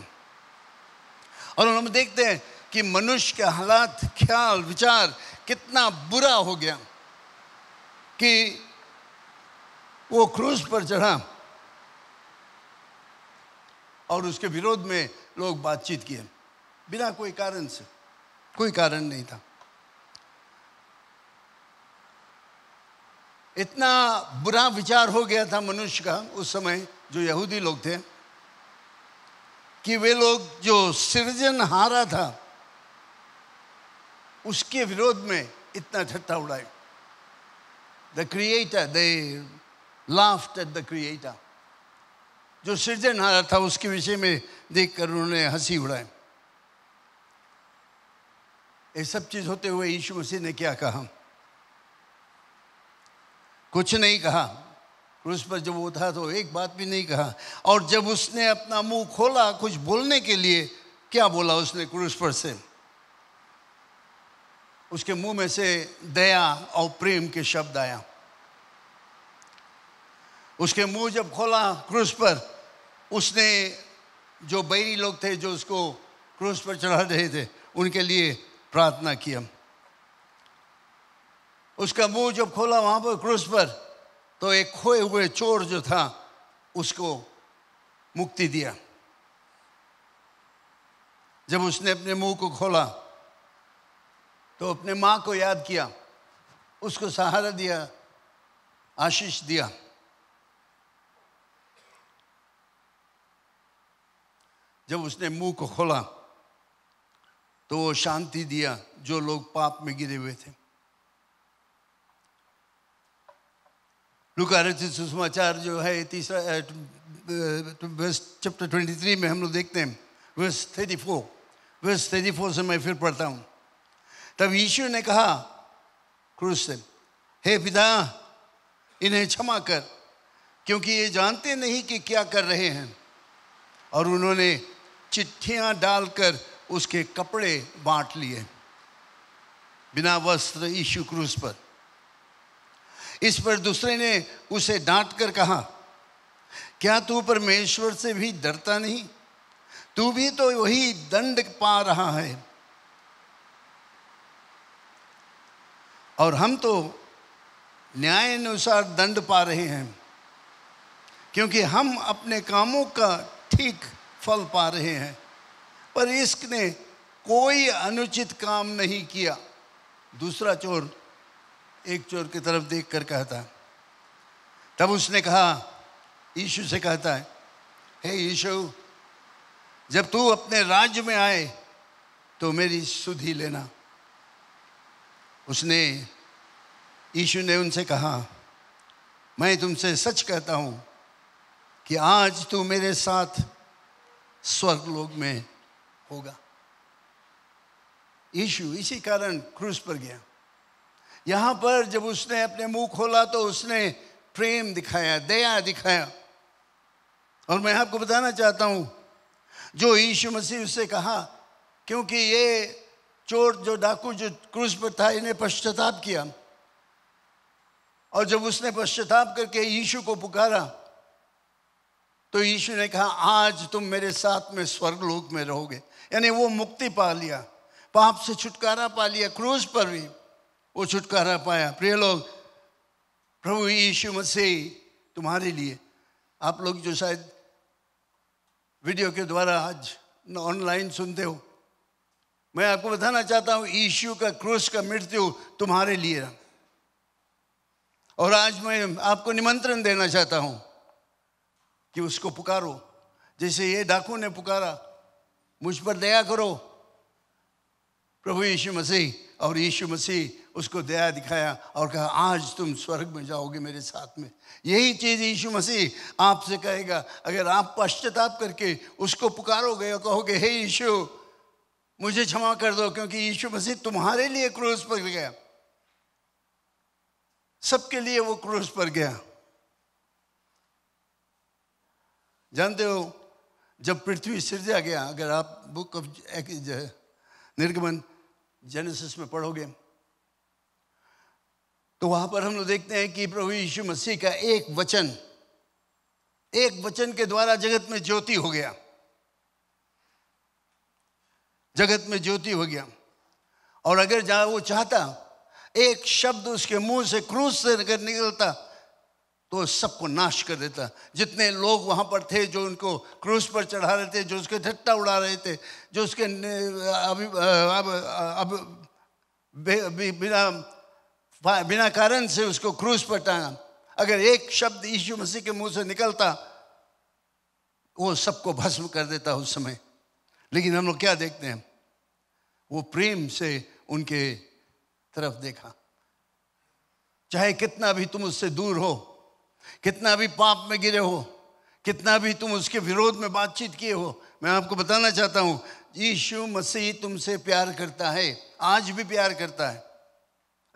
और हम देखते हैं कि मनुष्य के हालात, ख्याल, विचार कितना बुरा हो गया कि वो क्रूस पर चढ़ा और उसके विरोध में लोग बातचीत किए बिना कोई कारण से। कोई कारण नहीं था। इतना बुरा विचार हो गया था मनुष्य का उस समय, जो यहूदी लोग थे, कि वे लोग जो सृजनहारा था उसके विरोध में इतना ठट्ठा उड़ाए। The creator, they laughed at the creator. जो सृजनहारा था उसके विषय में देखकर उन्होंने हंसी उड़ाई। ये सब चीज होते हुए यीशु मसीह ने क्या कहा? कुछ नहीं कहा। क्रूस पर जब वो था तो एक बात भी नहीं कहा। और जब उसने अपना मुंह खोला कुछ बोलने के लिए, क्या बोला उसने क्रूस पर से? उसके मुंह में से दया और प्रेम के शब्द आया। उसके मुंह जब खोला क्रूस पर उसने जो बैरी लोग थे जो उसको क्रूस पर चढ़ा रहे थे उनके लिए प्रार्थना किया। उसका मुंह जब खोला वहां पर क्रूस पर, तो एक खोए हुए चोर जो था उसको मुक्ति दिया। जब उसने अपने मुंह को खोला तो अपने माँ को याद किया, उसको सहारा दिया, आशीष दिया। जब उसने मुंह को खोला तो वो शांति दिया जो लोग पाप में गिरे हुए थे। लूका रचित सुसमाचार जो है तीसरा चैप्टर 23 में हम लोग देखते हैं वर्स 34 से मैं फिर पढ़ता हूँ। तब यीशु ने कहा क्रूस से, हे पिता इन्हें क्षमा कर, क्योंकि ये जानते नहीं कि क्या कर रहे हैं। और उन्होंने चिट्ठियां डालकर उसके कपड़े बांट लिए। बिना वस्त्र यीशु क्रूस पर। इस पर दूसरे ने उसे डांट कर कहा, क्या तू परमेश्वर से भी डरता नहीं? तू भी तो वही दंड पा रहा है और हम तो न्याय अनुसार दंड पा रहे हैं, क्योंकि हम अपने कामों का ठीक फल पा रहे हैं, पर इसने कोई अनुचित काम नहीं किया। दूसरा चोर एक चोर की तरफ देखकर कहता है। तब उसने कहा, यीशु से कहता है, हे यीशु, जब तू अपने राज्य में आए तो मेरी सुधि लेना। यीशु ने उनसे कहा, मैं तुमसे सच कहता हूं कि आज तू मेरे साथ स्वर्गलोक में होगा। यीशु इसी कारण क्रूस पर गया। यहां पर जब उसने अपने मुंह खोला तो उसने प्रेम दिखाया, दया दिखाया। और मैं आपको बताना चाहता हूं, जो यीशु मसीह उससे कहा, क्योंकि ये चोर जो डाकू जो क्रूस पर था, इन्हें पश्चाताप किया। और जब उसने पश्चाताप करके यीशु को पुकारा तो यीशु ने कहा, आज तुम मेरे साथ में स्वर्गलोक में रहोगे। यानी वो मुक्ति पा लिया, पाप से छुटकारा पा लिया। क्रूस पर भी वो छुटकारा पाया। प्रिय लोग, प्रभु यीशु मसीह तुम्हारे लिए, आप लोग जो शायद वीडियो के द्वारा आज ऑनलाइन सुनते हो, मैं आपको बताना चाहता हूं, यीशु का क्रूस का मृत्यु तुम्हारे लिए। और आज मैं आपको निमंत्रण देना चाहता हूं कि उसको पुकारो, जैसे ये डाकू ने पुकारा, मुझ पर दया करो प्रभु यीशु मसीह। और यीशु मसीह उसको दया दिखाया और कहा, आज तुम स्वर्ग में जाओगे मेरे साथ में। यही चीज़ यीशु मसीह आपसे कहेगा, अगर आप पश्चाताप करके उसको पुकारोगे और कहोगे, हे यीशु मुझे क्षमा कर दो, क्योंकि यीशु मसीह तुम्हारे लिए क्रूस पर गया, सबके लिए वो क्रूस पर गया। जानते हो, जब पृथ्वी सृजा गया, अगर आप बुक ऑफ निर्गमन जेनेसिस में पढ़ोगे तो वहां पर हम लोग देखते हैं कि प्रभु यीशु मसीह का एक वचन के द्वारा जगत में ज्योति हो गया। जगत में ज्योति हो गया। और अगर जहां वो चाहता, एक शब्द उसके मुंह से, क्रूस से अगर निकलता तो सबको नाश कर देता। जितने लोग वहां पर थे जो उनको क्रूस पर चढ़ा रहे थे, जो उसके ठट्टा उड़ा रहे थे, जो उसके बिना कारण से उसको क्रूस पर टांगा, अगर एक शब्द यीशु मसीह के मुंह से निकलता वो सबको भस्म कर देता उस समय। लेकिन हम लोग क्या देखते हैं, वो प्रेम से उनके तरफ देखा। चाहे कितना भी तुम उससे दूर हो, कितना भी पाप में गिरे हो, कितना भी तुम उसके विरोध में बातचीत किए हो, मैं आपको बताना चाहता हूं, यीशु मसीह तुमसे प्यार करता है, आज भी प्यार करता है।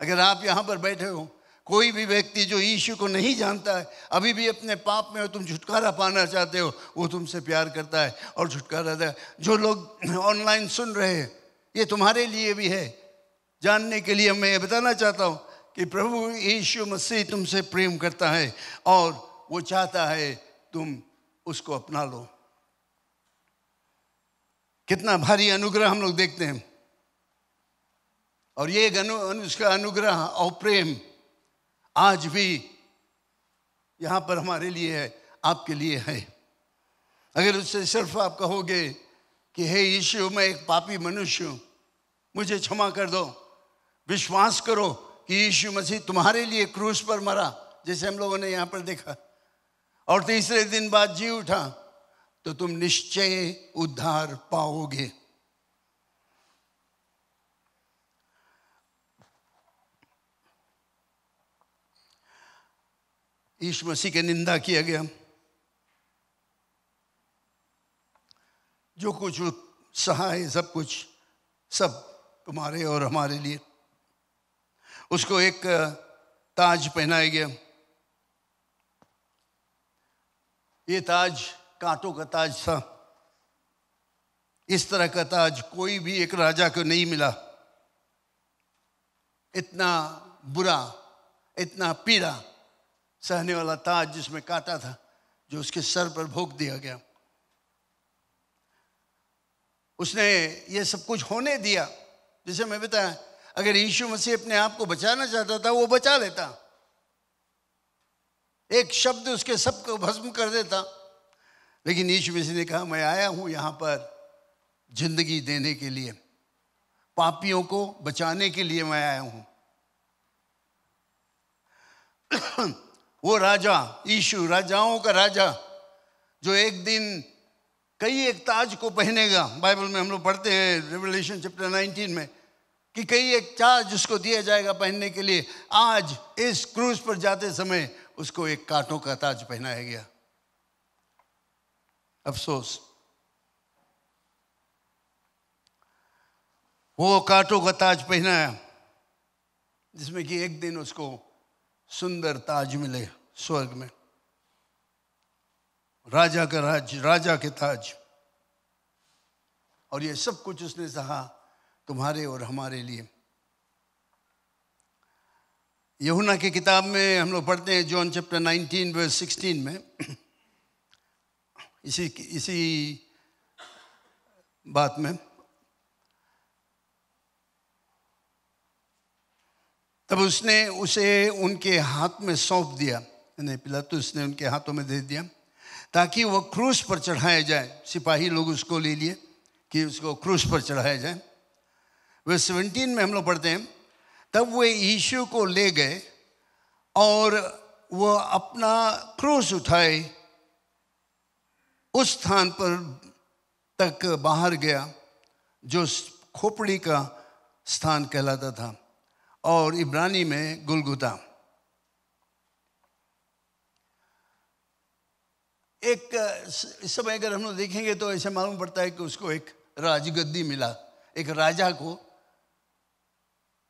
अगर आप यहां पर बैठे हो, कोई भी व्यक्ति जो यीशु को नहीं जानता है, अभी भी अपने पाप में हो, तुम छुटकारा पाना चाहते हो, वो तुमसे प्यार करता है और छुटकारा दे। जो लोग ऑनलाइन सुन रहे हैं, ये तुम्हारे लिए भी है। जानने के लिए मैं बताना चाहता हूं कि प्रभु यीशु मसीह तुमसे प्रेम करता है और वो चाहता है तुम उसको अपना लो। कितना भारी अनुग्रह हम लोग देखते हैं। और ये उसका अनुग्रह और प्रेम आज भी यहाँ पर हमारे लिए है, आपके लिए है। अगर उससे सिर्फ आप कहोगे कि हे यीशु, मैं एक पापी मनुष्य हूँ, मुझे क्षमा कर दो, विश्वास करो कि यीशु मसीह तुम्हारे लिए क्रूस पर मरा, जैसे हम लोगों ने यहाँ पर देखा, और तीसरे दिन बाद जी उठा, तो तुम निश्चय उद्धार पाओगे। यीशु मसीह की निंदा किया गया, जो कुछ सहा है सब कुछ, सब तुम्हारे और हमारे लिए। उसको एक ताज पहनाया गया। ये ताज कांटों का ताज था। इस तरह का ताज कोई भी एक राजा को नहीं मिला। इतना बुरा, इतना पीड़ा सहने वाला ताज जिसमें कांटा था, जो उसके सर पर भोंक दिया गया। उसने ये सब कुछ होने दिया। जैसे मैं बताया, अगर यीशु मसीह अपने आप को बचाना चाहता था, वो बचा लेता। एक शब्द उसके सबको भस्म कर देता। लेकिन यीशु मसीह ने कहा, मैं आया हूं यहां पर जिंदगी देने के लिए, पापियों को बचाने के लिए मैं आया हूं। वो राजा, यीशु राजाओं का राजा, जो एक दिन कई एक ताज को पहनेगा। बाइबल में हम लोग पढ़ते हैं रेवलेशन चैप्टर 19 में कि कई एक ताज उसको दिया जाएगा पहनने के लिए। आज इस क्रूज पर जाते समय उसको एक कांटों का ताज पहनाया गया। अफसोस, वो कांटों का ताज पहनाया जिसमें कि एक दिन उसको सुंदर ताज मिले स्वर्ग में, राजा का राज, राजा के ताज। और ये सब कुछ उसने सहा तुम्हारे और हमारे लिए। यूहन्ना की किताब में हम लोग पढ़ते हैं, जॉन चैप्टर 19 वर्स 16 में, इसी बात में, तब उसने उसे उनके हाथ में सौंप दिया, यानी पिलातुस ने उनके हाथों में दे दिया, ताकि वो क्रूस पर चढ़ाया जाए। सिपाही लोग उसको ले लिए कि उसको क्रूस पर चढ़ाया जाए। वर्स 17 में हम लोग पढ़ते हैं, तब वे यीशु को ले गए और वो अपना क्रूस उठाए उस स्थान पर तक बाहर गया जो खोपड़ी का स्थान कहलाता था, और इब्रानी में गुलगुता। एक इस समय अगर हम लोग देखेंगे तो ऐसे मालूम पड़ता है कि उसको एक राजगद्दी मिला, एक राजा को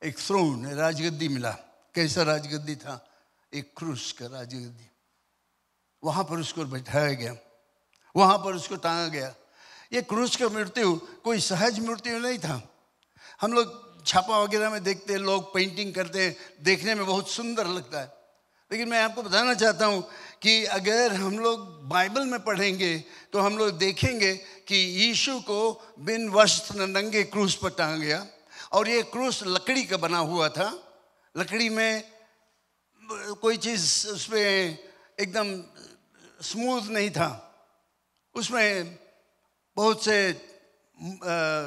एक थ्रोन, राजगद्दी मिला। कैसा राजगद्दी था? एक क्रूस का राजगद्दी। वहां पर उसको बैठाया गया, वहां पर उसको टांगा गया। ये क्रूस का मृत्यु कोई सहज मृत्यु नहीं था। हम लोग छापा वगैरह में देखते हैं, लोग पेंटिंग करते हैं, देखने में बहुत सुंदर लगता है। लेकिन मैं आपको बताना चाहता हूं कि अगर हम लोग बाइबल में पढ़ेंगे तो हम लोग देखेंगे कि यीशु को बिन वस्त्र नंगे क्रूस पर टांगा गया, और ये क्रूस लकड़ी का बना हुआ था। लकड़ी में कोई चीज़ उसमें एकदम स्मूथ नहीं था, उसमें बहुत से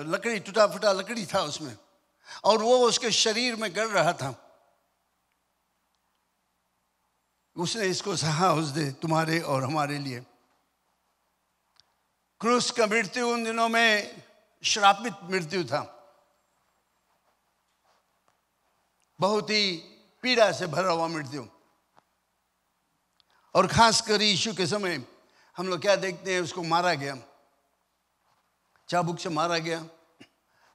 लकड़ी, टूटा फूटा लकड़ी था उसमें, और वो उसके शरीर में गड़ रहा था। उसने इसको सहा उस दे तुम्हारे और हमारे लिए। क्रूस का मृत्यु उन दिनों में श्रापित मृत्यु था, बहुत ही पीड़ा से भरा हुआ मृत्यु। और खासकर यीशु के समय हम लोग क्या देखते हैं, उसको मारा गया, चाबुक से मारा गया,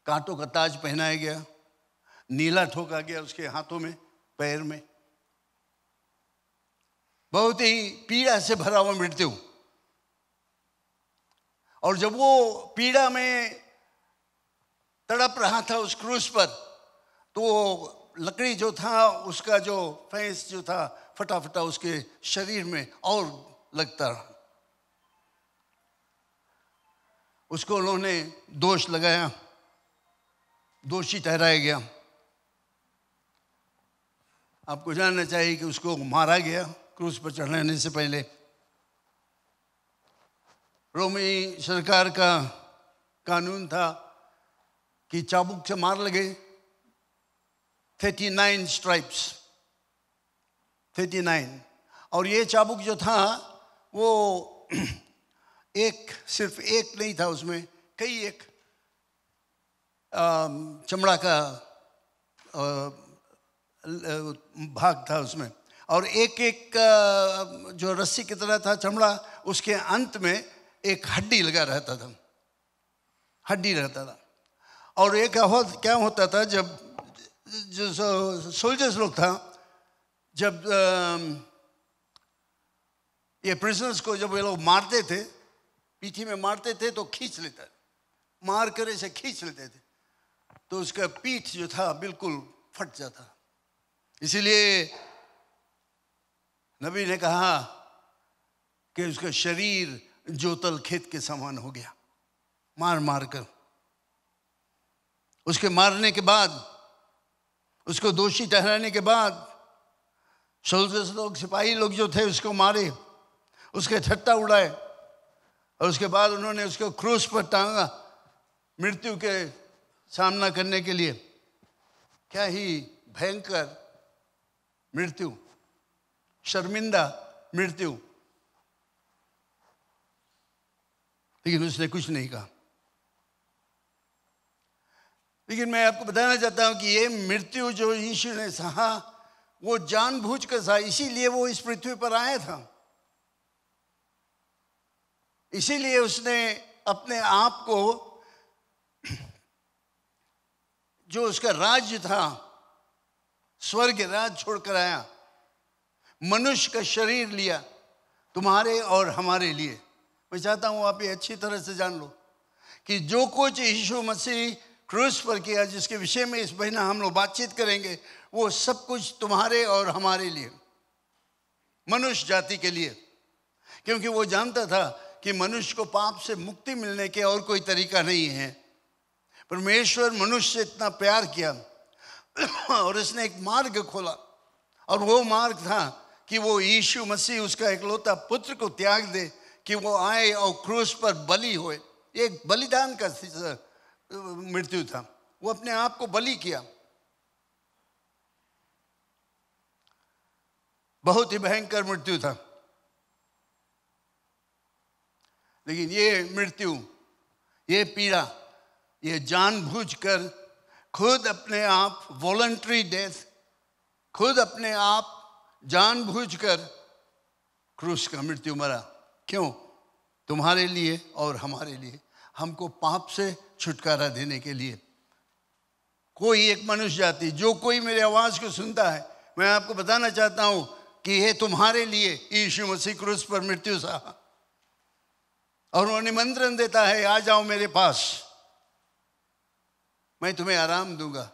कांटों का ताज पहनाया गया, नीला ठोका गया उसके हाथों में, पैर में। बहुत ही पीड़ा से भरा हुआ मृत्यु। और जब वो पीड़ा में तड़प रहा था उस क्रूस पर, तो लकड़ी जो था उसका जो फैंस जो था फटा फटा उसके शरीर में और लगता रहा। उसको उन्होंने दोष लगाया, दोषी ठहराया गया। आपको जानना चाहिए कि उसको मारा गया क्रूस पर चढ़ाने से पहले। रोमी सरकार का कानून था कि चाबुक से मार लगे। 39 स्ट्राइप्स, 39। और ये चाबुक जो था वो सिर्फ एक नहीं था, उसमें कई एक चमड़ा का भाग था उसमें, और एक एक जो रस्सी की तरह था चमड़ा, उसके अंत में एक हड्डी लगा रहता था, हड्डी रहता था। और एक क्या होता था, जब जो सोल्जर्स लोग था, जब ये प्रिजनर्स को जब ये लोग मारते थे, पीठी में मारते थे तो खींच लेता, मार कर ऐसे खींच लेते थे, तो उसका पीठ जो था बिल्कुल फट जाता। इसीलिए नबी ने कहा कि उसका शरीर जोतल खेत के समान हो गया, मार मार कर। उसके मारने के बाद, उसको दोषी ठहराने के बाद, सोल्जर्स लोग, सिपाही लोग जो थे उसको मारे, उसके ठट्टा उड़ाए, और उसके बाद उन्होंने उसको क्रूस पर टांगा मृत्यु के सामना करने के लिए। क्या ही भयंकर मृत्यु, शर्मिंदा मृत्यु। लेकिन उसने कुछ नहीं कहा। लेकिन मैं आपको बताना चाहता हूं कि ये मृत्यु जो यीशु ने सहा, वो जानबूझकर सहा, इसीलिए वो इस पृथ्वी पर आया था। इसीलिए उसने अपने आप को, जो उसका राज्य था, स्वर्ग राज छोड़कर आया, मनुष्य का शरीर लिया तुम्हारे और हमारे लिए। मैं चाहता हूं आप ये अच्छी तरह से जान लो कि जो कुछ यीशु मसीह क्रूस पर किया, जिसके विषय में इस महीना हम लोग बातचीत करेंगे, वो सब कुछ तुम्हारे और हमारे लिए, मनुष्य जाति के लिए। क्योंकि वो जानता था कि मनुष्य को पाप से मुक्ति मिलने के और कोई तरीका नहीं है। परमेश्वर मनुष्य से इतना प्यार किया और इसने एक मार्ग खोला, और वो मार्ग था कि वो यीशु मसीह, उसका इकलौता पुत्र को त्याग दे, कि वो आए और क्रूस पर बलि होए। एक बलिदान का मृत्यु था, वो अपने आप को बलि किया। बहुत ही भयंकर मृत्यु था। लेकिन ये मृत्यु, ये पीड़ा, ये जानबूझकर खुद अपने आप, वॉलंटरी डेथ, खुद अपने आप जानबूझकर क्रूस का मृत्यु मरा। क्यों? तुम्हारे लिए और हमारे लिए, हमको पाप से छुटकारा देने के लिए। कोई एक मनुष्य जाति, जो कोई मेरे आवाज को सुनता है, मैं आपको बताना चाहता हूं कि ये तुम्हारे लिए यीशु मसीह क्रूस पर मृत्यु सहा, और वो निमंत्रण देता है, आ जाओ मेरे पास, मैं तुम्हें आराम दूंगा,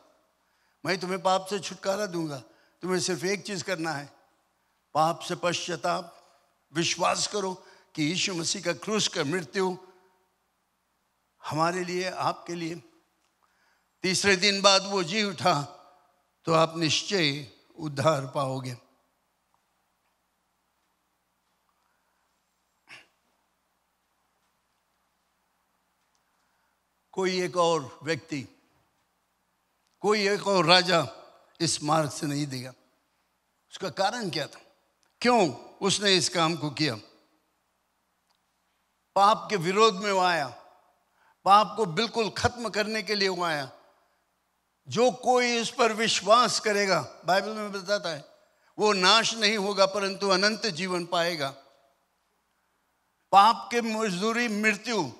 मैं तुम्हें पाप से छुटकारा दूंगा। तुम्हें सिर्फ एक चीज करना है, पाप से पश्चाताप, विश्वास करो कि यीशु मसीह का क्रूस का मृत्यु हमारे लिए, आपके लिए। तीसरे दिन बाद वो जी उठा, तो आप निश्चय उद्धार पाओगे। कोई एक और व्यक्ति, कोई एक और राजा इस मार्ग से नहीं देगा। उसका कारण क्या था? क्यों उसने इस काम को किया? पाप के विरोध में वो आया, पाप को बिल्कुल खत्म करने के लिए वो आया। जो कोई इस पर विश्वास करेगा, बाइबल में बताता है, वो नाश नहीं होगा परंतु अनंत जीवन पाएगा। पाप के मजदूरी मृत्यु,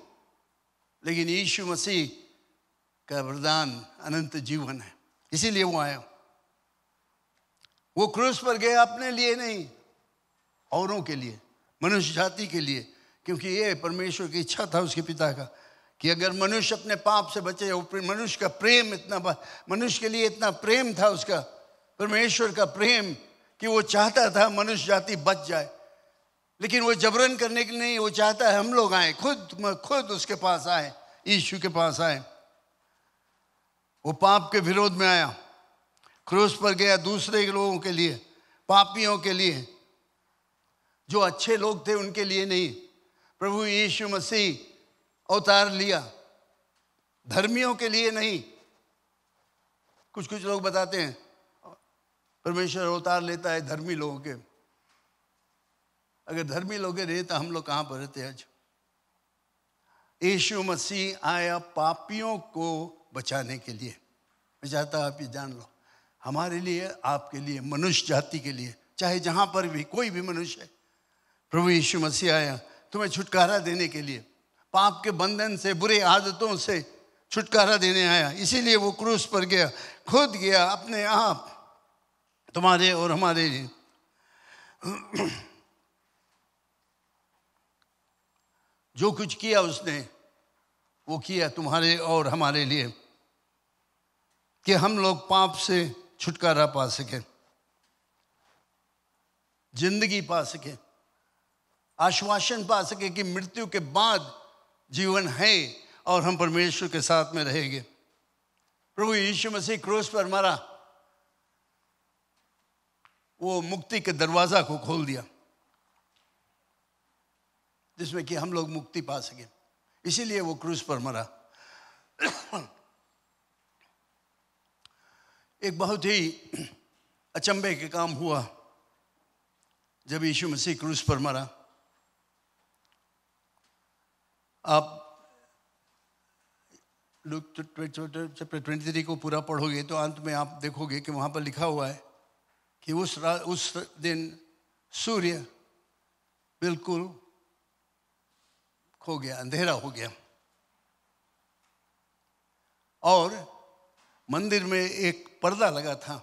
लेकिन यीशु मसीह का वरदान अनंत जीवन है। इसीलिए वो आया। वो क्रूस पर गया अपने लिए नहीं, औरों के लिए, मनुष्य जाति के लिए। क्योंकि ये परमेश्वर की इच्छा था उसके पिता का कि अगर मनुष्य अपने पाप से बचे। मनुष्य का प्रेम इतना, मनुष्य के लिए इतना प्रेम था उसका, परमेश्वर का प्रेम, कि वो चाहता था मनुष्य जाति बच जाए। लेकिन वो जबरन करने के लिए नहीं, वो चाहता है हम लोग आए, खुद उसके पास आए, यीशु के पास आए। वो पाप के विरोध में आया, क्रूस पर गया दूसरे लोगों के लिए, पापियों के लिए। जो अच्छे लोग थे उनके लिए नहीं, प्रभु यीशु मसीह अवतार लिया, धर्मियों के लिए नहीं। कुछ लोग बताते हैं परमेश्वर अवतार लेता है धर्मी लोगों के। अगर धर्मी लोग रहे तो हम लोग कहाँ पर रहते आज? यीशु मसीह आया पापियों को बचाने के लिए। मैं चाहता आप ये जान लो, हमारे लिए, आपके लिए, मनुष्य जाति के लिए, चाहे जहाँ पर भी कोई भी मनुष्य है, प्रभु यीशु मसीह आया तुम्हें छुटकारा देने के लिए, पाप के बंधन से, बुरे आदतों से छुटकारा देने आया। इसीलिए वो क्रूस पर गया, खुद गया अपने आप तुम्हारे और हमारे लिए। जो कुछ किया उसने, वो किया तुम्हारे और हमारे लिए, कि हम लोग पाप से छुटकारा पा सके, जिंदगी पा सके, आश्वासन पा सके कि मृत्यु के बाद जीवन है और हम परमेश्वर के साथ में रहेंगे। प्रभु यीशु मसीह क्रूस पर मरा, वो मुक्ति के दरवाजा को खोल दिया, जिसमें कि हम लोग मुक्ति पा सके। इसीलिए वो क्रूस पर मरा। एक बहुत ही अचंभे के काम हुआ जब यीशु मसीह क्रूस पर मरा। आप लूक चैप्टर 23 को पूरा पढ़ोगे तो अंत में आप देखोगे कि वहाँ पर लिखा हुआ है कि उस दिन सूर्य बिल्कुल खो गया, अंधेरा हो गया, और मंदिर में एक पर्दा लगा था।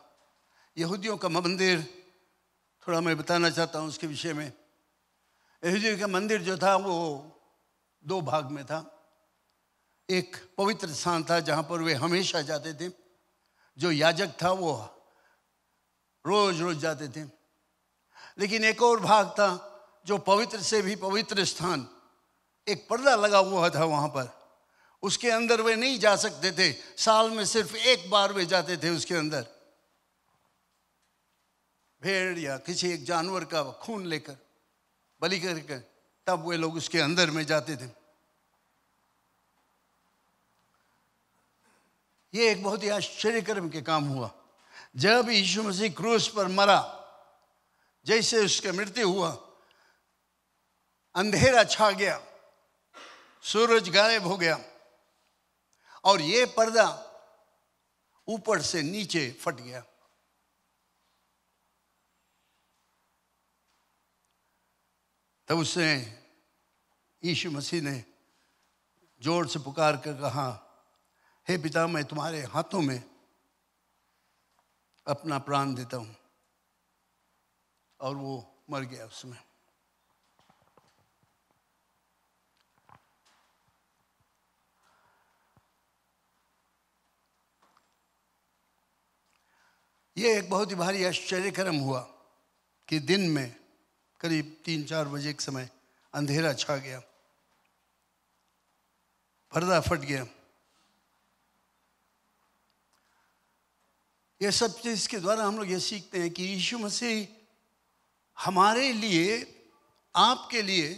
यहूदियों का मंदिर, थोड़ा मैं बताना चाहता हूँ उसके विषय में। यहूदियों का मंदिर जो था वो दो भाग में था। एक पवित्र स्थान था जहाँ पर वे हमेशा जाते थे, जो याजक था वो रोज रोज जाते थे। लेकिन एक और भाग था जो पवित्र से भी पवित्र स्थान, एक पर्दा लगा हुआ था वहाँ पर, उसके अंदर वे नहीं जा सकते थे। साल में सिर्फ एक बार वे जाते थे उसके अंदर, भेड़ या किसी एक जानवर का खून लेकर, बलि करके, तब वे लोग उसके अंदर में जाते थे। ये एक बहुत ही आश्चर्यकर्म के काम हुआ। जब यीशु मसीह क्रूस पर मरा, जैसे उसकी मृत्यु हुआ, अंधेरा छा गया, सूरज गायब हो गया, और ये पर्दा ऊपर से नीचे फट गया। तब उसने, यीशु मसीह ने जोर से पुकार कर कहा, हे पिता, मैं तुम्हारे हाथों में अपना प्राण देता हूं। और वो मर गया उसमें। ये एक बहुत ही भारी आश्चर्यकर्म हुआ कि दिन में करीब 3-4 बजे के समय अंधेरा छा गया, पर्दा फट गया। ये सब चीज के द्वारा हम लोग ये सीखते हैं कि यीशु मसीह हमारे लिए, आपके लिए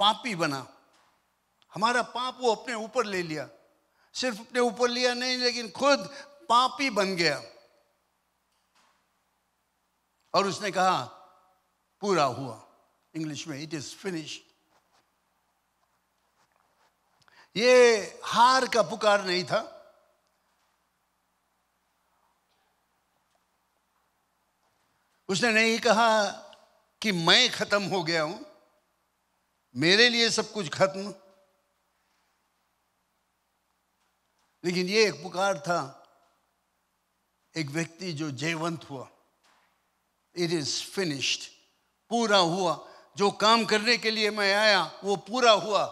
पापी बना। हमारा पाप वो अपने ऊपर ले लिया। सिर्फ अपने ऊपर लिया नहीं, लेकिन खुद पापी बन गया। और उसने कहा पूरा हुआ। इंग्लिश में इट इज फिनिश। ये हार का पुकार नहीं था, उसने नहीं कहा कि मैं खत्म हो गया हूं, मेरे लिए सब कुछ खत्म। लेकिन ये एक पुकार था, एक व्यक्ति जो जयवंत हुआ। इट इज फिनिश्ड, पूरा हुआ। जो काम करने के लिए मैं आया वो पूरा हुआ।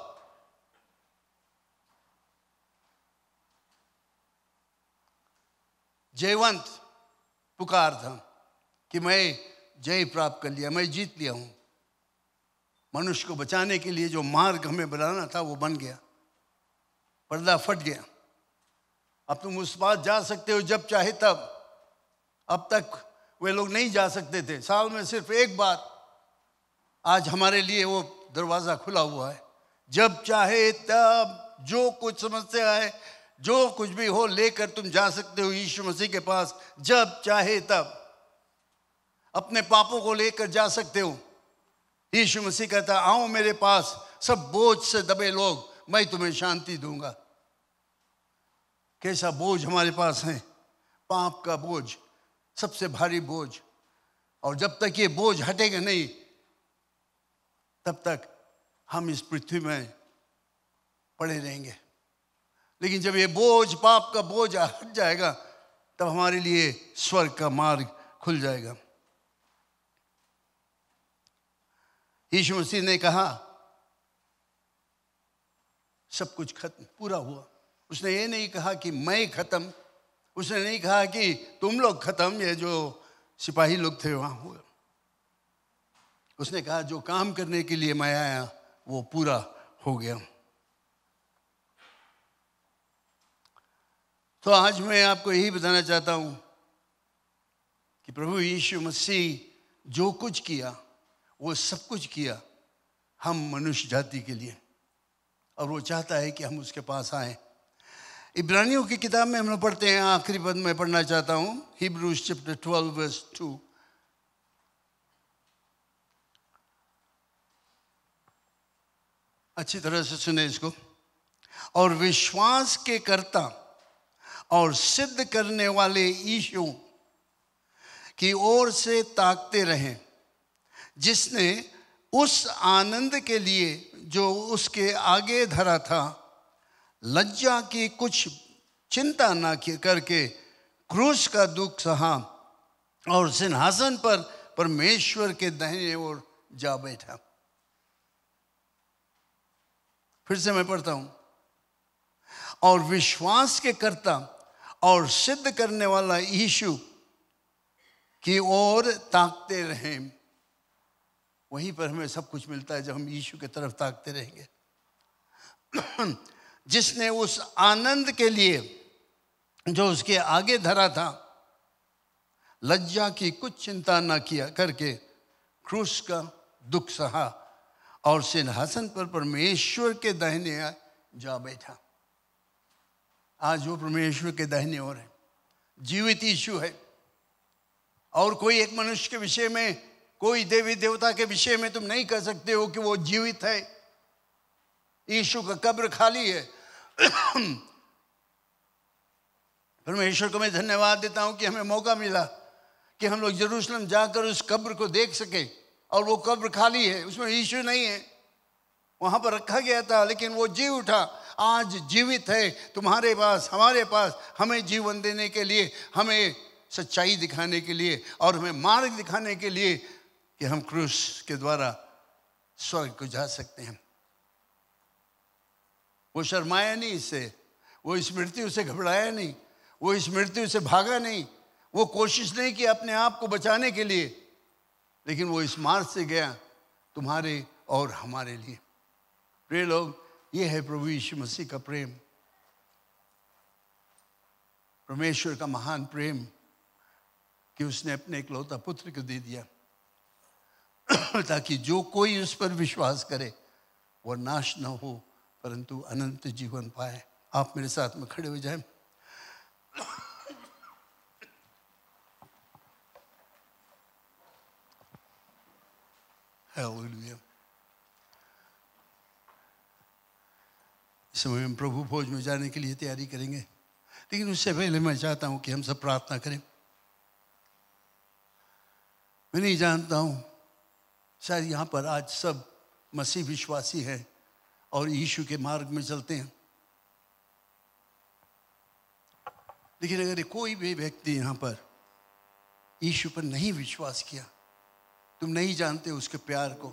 जयवंत पुकार था कि मैं जय प्राप्त कर लिया, मैं जीत लिया हूं। मनुष्य को बचाने के लिए जो मार्ग हमें बनाना था वो बन गया, पर्दा फट गया। अब तुम उस पार जा सकते हो जब चाहे तब। अब तक वे लोग नहीं जा सकते थे, साल में सिर्फ एक बार। आज हमारे लिए वो दरवाज़ा खुला हुआ है, जब चाहे तब जो कुछ समस्या है, जो कुछ भी हो, लेकर तुम जा सकते हो यीशु मसीह के पास, जब चाहे तब। अपने पापों को लेकर जा सकते हो। यीशु मसीह कहता, आओ मेरे पास सब बोझ से दबे लोग, मैं तुम्हें शांति दूंगा। कैसा बोझ हमारे पास है, पाप का बोझ, सबसे भारी बोझ। और जब तक ये बोझ हटेगा नहीं, तब तक हम इस पृथ्वी में पड़े रहेंगे। लेकिन जब ये बोझ, पाप का बोझ हट जाएगा, तब हमारे लिए स्वर्ग का मार्ग खुल जाएगा। यीशु मसीह ने कहा सब कुछ खत्म, पूरा हुआ। उसने ये नहीं कहा कि मैं खत्म, उसने नहीं कहा कि तुम लोग खत्म, ये जो सिपाही लोग थे वहां हुए। उसने कहा जो काम करने के लिए मैं आया वो पूरा हो गया। तो आज मैं आपको यही बताना चाहता हूं कि प्रभु यीशु मसीह जो कुछ किया वो सब कुछ किया हम मनुष्य जाति के लिए, और वो चाहता है कि हम उसके पास आए। इब्रानियों की किताब में हम लोग पढ़ते हैं, आखिरी पद में पढ़ना चाहता हूं, हिब्रूज चैप्टर 12 वर्स 2। अच्छी तरह से सुने इसको। और विश्वास के कर्ता और सिद्ध करने वाले यीशु की ओर से ताकते रहें, जिसने उस आनंद के लिए जो उसके आगे धरा था, लज्जा की कुछ चिंता ना करके क्रूस का दुख सहा और सिंहासन पर परमेश्वर के दाहिने ओर जा बैठा। फिर से मैं पढ़ता हूं। और विश्वास के कर्ता और सिद्ध करने वाला यीशु की ओर ताकते रहें। वहीं पर हमें सब कुछ मिलता है जब हम यीशु की तरफ ताकते रहेंगे। जिसने उस आनंद के लिए जो उसके आगे धरा था, लज्जा की कुछ चिंता ना किया करके क्रूस का दुख सहा और सिंहासन पर परमेश्वर के दाहिने जा बैठा। आज वो परमेश्वर के दाहिने ओर है, जीवित यीशु है। और कोई एक मनुष्य के विषय में, कोई देवी देवता के विषय में तुम नहीं कह सकते हो कि वो जीवित है। यीशु का कब्र खाली है। परमेश्वर को मैं धन्यवाद देता हूं कि हमें मौका मिला कि हम लोग यरूशलेम जाकर उस कब्र को देख सके, और वो कब्र खाली है, उसमें यीशु नहीं है। वहां पर रखा गया था लेकिन वो जी उठा, आज जीवित है तुम्हारे पास, हमारे पास, हमें जीवन देने के लिए, हमें सच्चाई दिखाने के लिए और हमें मार्ग दिखाने के लिए कि हम क्रूस के द्वारा स्वर्ग को जा सकते हैं। वो शर्माया नहीं इससे, वो इस मृत्यु से घबराया नहीं, वो इस मृत्यु से भागा नहीं, वो कोशिश नहीं की अपने आप को बचाने के लिए, लेकिन वो इस मार्ग से गया तुम्हारे और हमारे लिए। प्रिय लोग, ये है प्रभु यीशु मसीह का प्रेम, परमेश्वर का महान प्रेम कि उसने अपने इकलौता पुत्र को दे दिया ताकि जो कोई उस पर विश्वास करे वो नाश न हो परंतु अनंत जीवन पाए। आप मेरे साथ में खड़े हो जाएं। हालेलुया। इस समय हम प्रभु भोज में जाने के लिए तैयारी करेंगे, लेकिन उससे पहले मैं चाहता हूं कि हम सब प्रार्थना करें। मैं नहीं जानता हूं, शायद यहाँ पर आज सब मसीह विश्वासी हैं और यीशु के मार्ग में चलते हैं, लेकिन अगर कोई भी व्यक्ति यहाँ पर यीशु पर नहीं विश्वास किया, तुम नहीं जानते उसके प्यार को,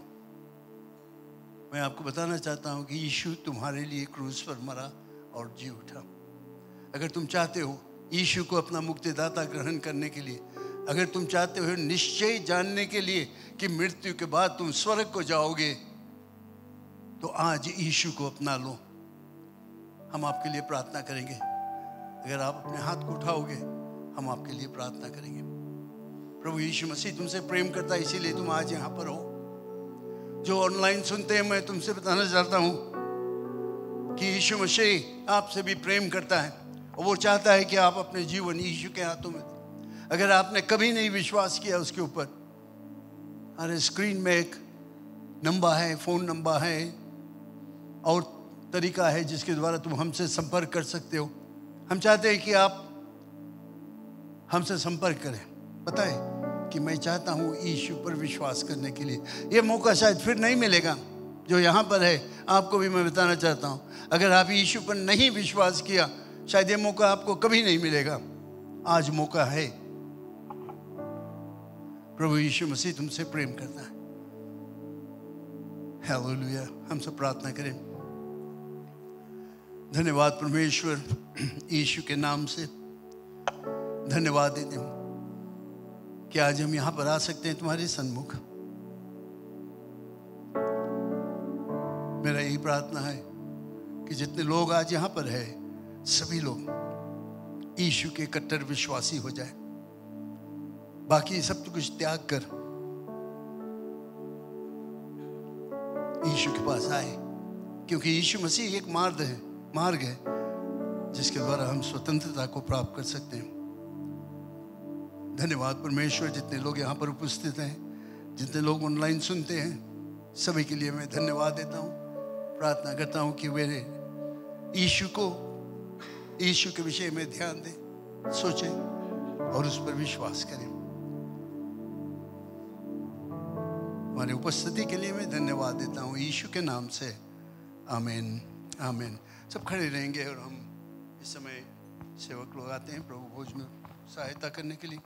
मैं आपको बताना चाहता हूं कि यीशु तुम्हारे लिए क्रूस पर मरा और जी उठा। अगर तुम चाहते हो यीशु को अपना मुक्तिदाता ग्रहण करने के लिए, अगर तुम चाहते हो निश्चय जानने के लिए कि मृत्यु के बाद तुम स्वर्ग को जाओगे, तो आज यीशु को अपना लो। हम आपके लिए प्रार्थना करेंगे। अगर आप अपने हाथ को उठाओगे, हम आपके लिए प्रार्थना करेंगे। प्रभु यीशु मसीह तुमसे प्रेम करता है, इसीलिए तुम आज यहाँ पर हो। जो ऑनलाइन सुनते हैं, मैं तुमसे बताना चाहता हूँ कि यीशु मसीह आपसे भी प्रेम करता है और वो चाहता है कि आप अपने जीवन यीशु के हाथों में दें। अगर आपने कभी नहीं विश्वास किया उसके ऊपर, अरे स्क्रीन में एक नंबर है, फ़ोन नंबर है और तरीका है जिसके द्वारा तुम हमसे संपर्क कर सकते हो। हम चाहते हैं कि आप हमसे संपर्क करें। पता है कि मैं चाहता हूँ यीशु पर विश्वास करने के लिए। ये मौका शायद फिर नहीं मिलेगा जो यहाँ पर है। आपको भी मैं बताना चाहता हूँ, अगर आप यीशु पर नहीं विश्वास किया, शायद ये मौका आपको कभी नहीं मिलेगा। आज मौका है। प्रभु यीशु मसीह तुमसे प्रेम करता है। हालेलुया। हम सब प्रार्थना करें। धन्यवाद परमेश्वर, यीशु के नाम से धन्यवाद देते हूँ कि आज हम यहाँ पर आ सकते हैं तुम्हारे सन्मुख। मेरा यही प्रार्थना है कि जितने लोग आज यहाँ पर है, सभी लोग यीशु के कट्टर विश्वासी हो जाए। बाकी सब कुछ त्याग कर यीशु के पास आए, क्योंकि यीशु मसीह एक मार्ग है जिसके द्वारा हम स्वतंत्रता को प्राप्त कर सकते हैं। धन्यवाद परमेश्वर, जितने लोग यहाँ पर उपस्थित हैं, जितने लोग ऑनलाइन सुनते हैं, सभी के लिए मैं धन्यवाद देता हूँ। प्रार्थना करता हूँ कि वे यीशु के विषय में ध्यान दें, सोचें और उस पर विश्वास करें। हमारी उपस्थिति के लिए मैं धन्यवाद देता हूँ यीशु के नाम से। आमीन, आमीन। सब खड़े रहेंगे और हम इस समय सेवक लोग आते हैं प्रभु भोज में सहायता करने के लिए।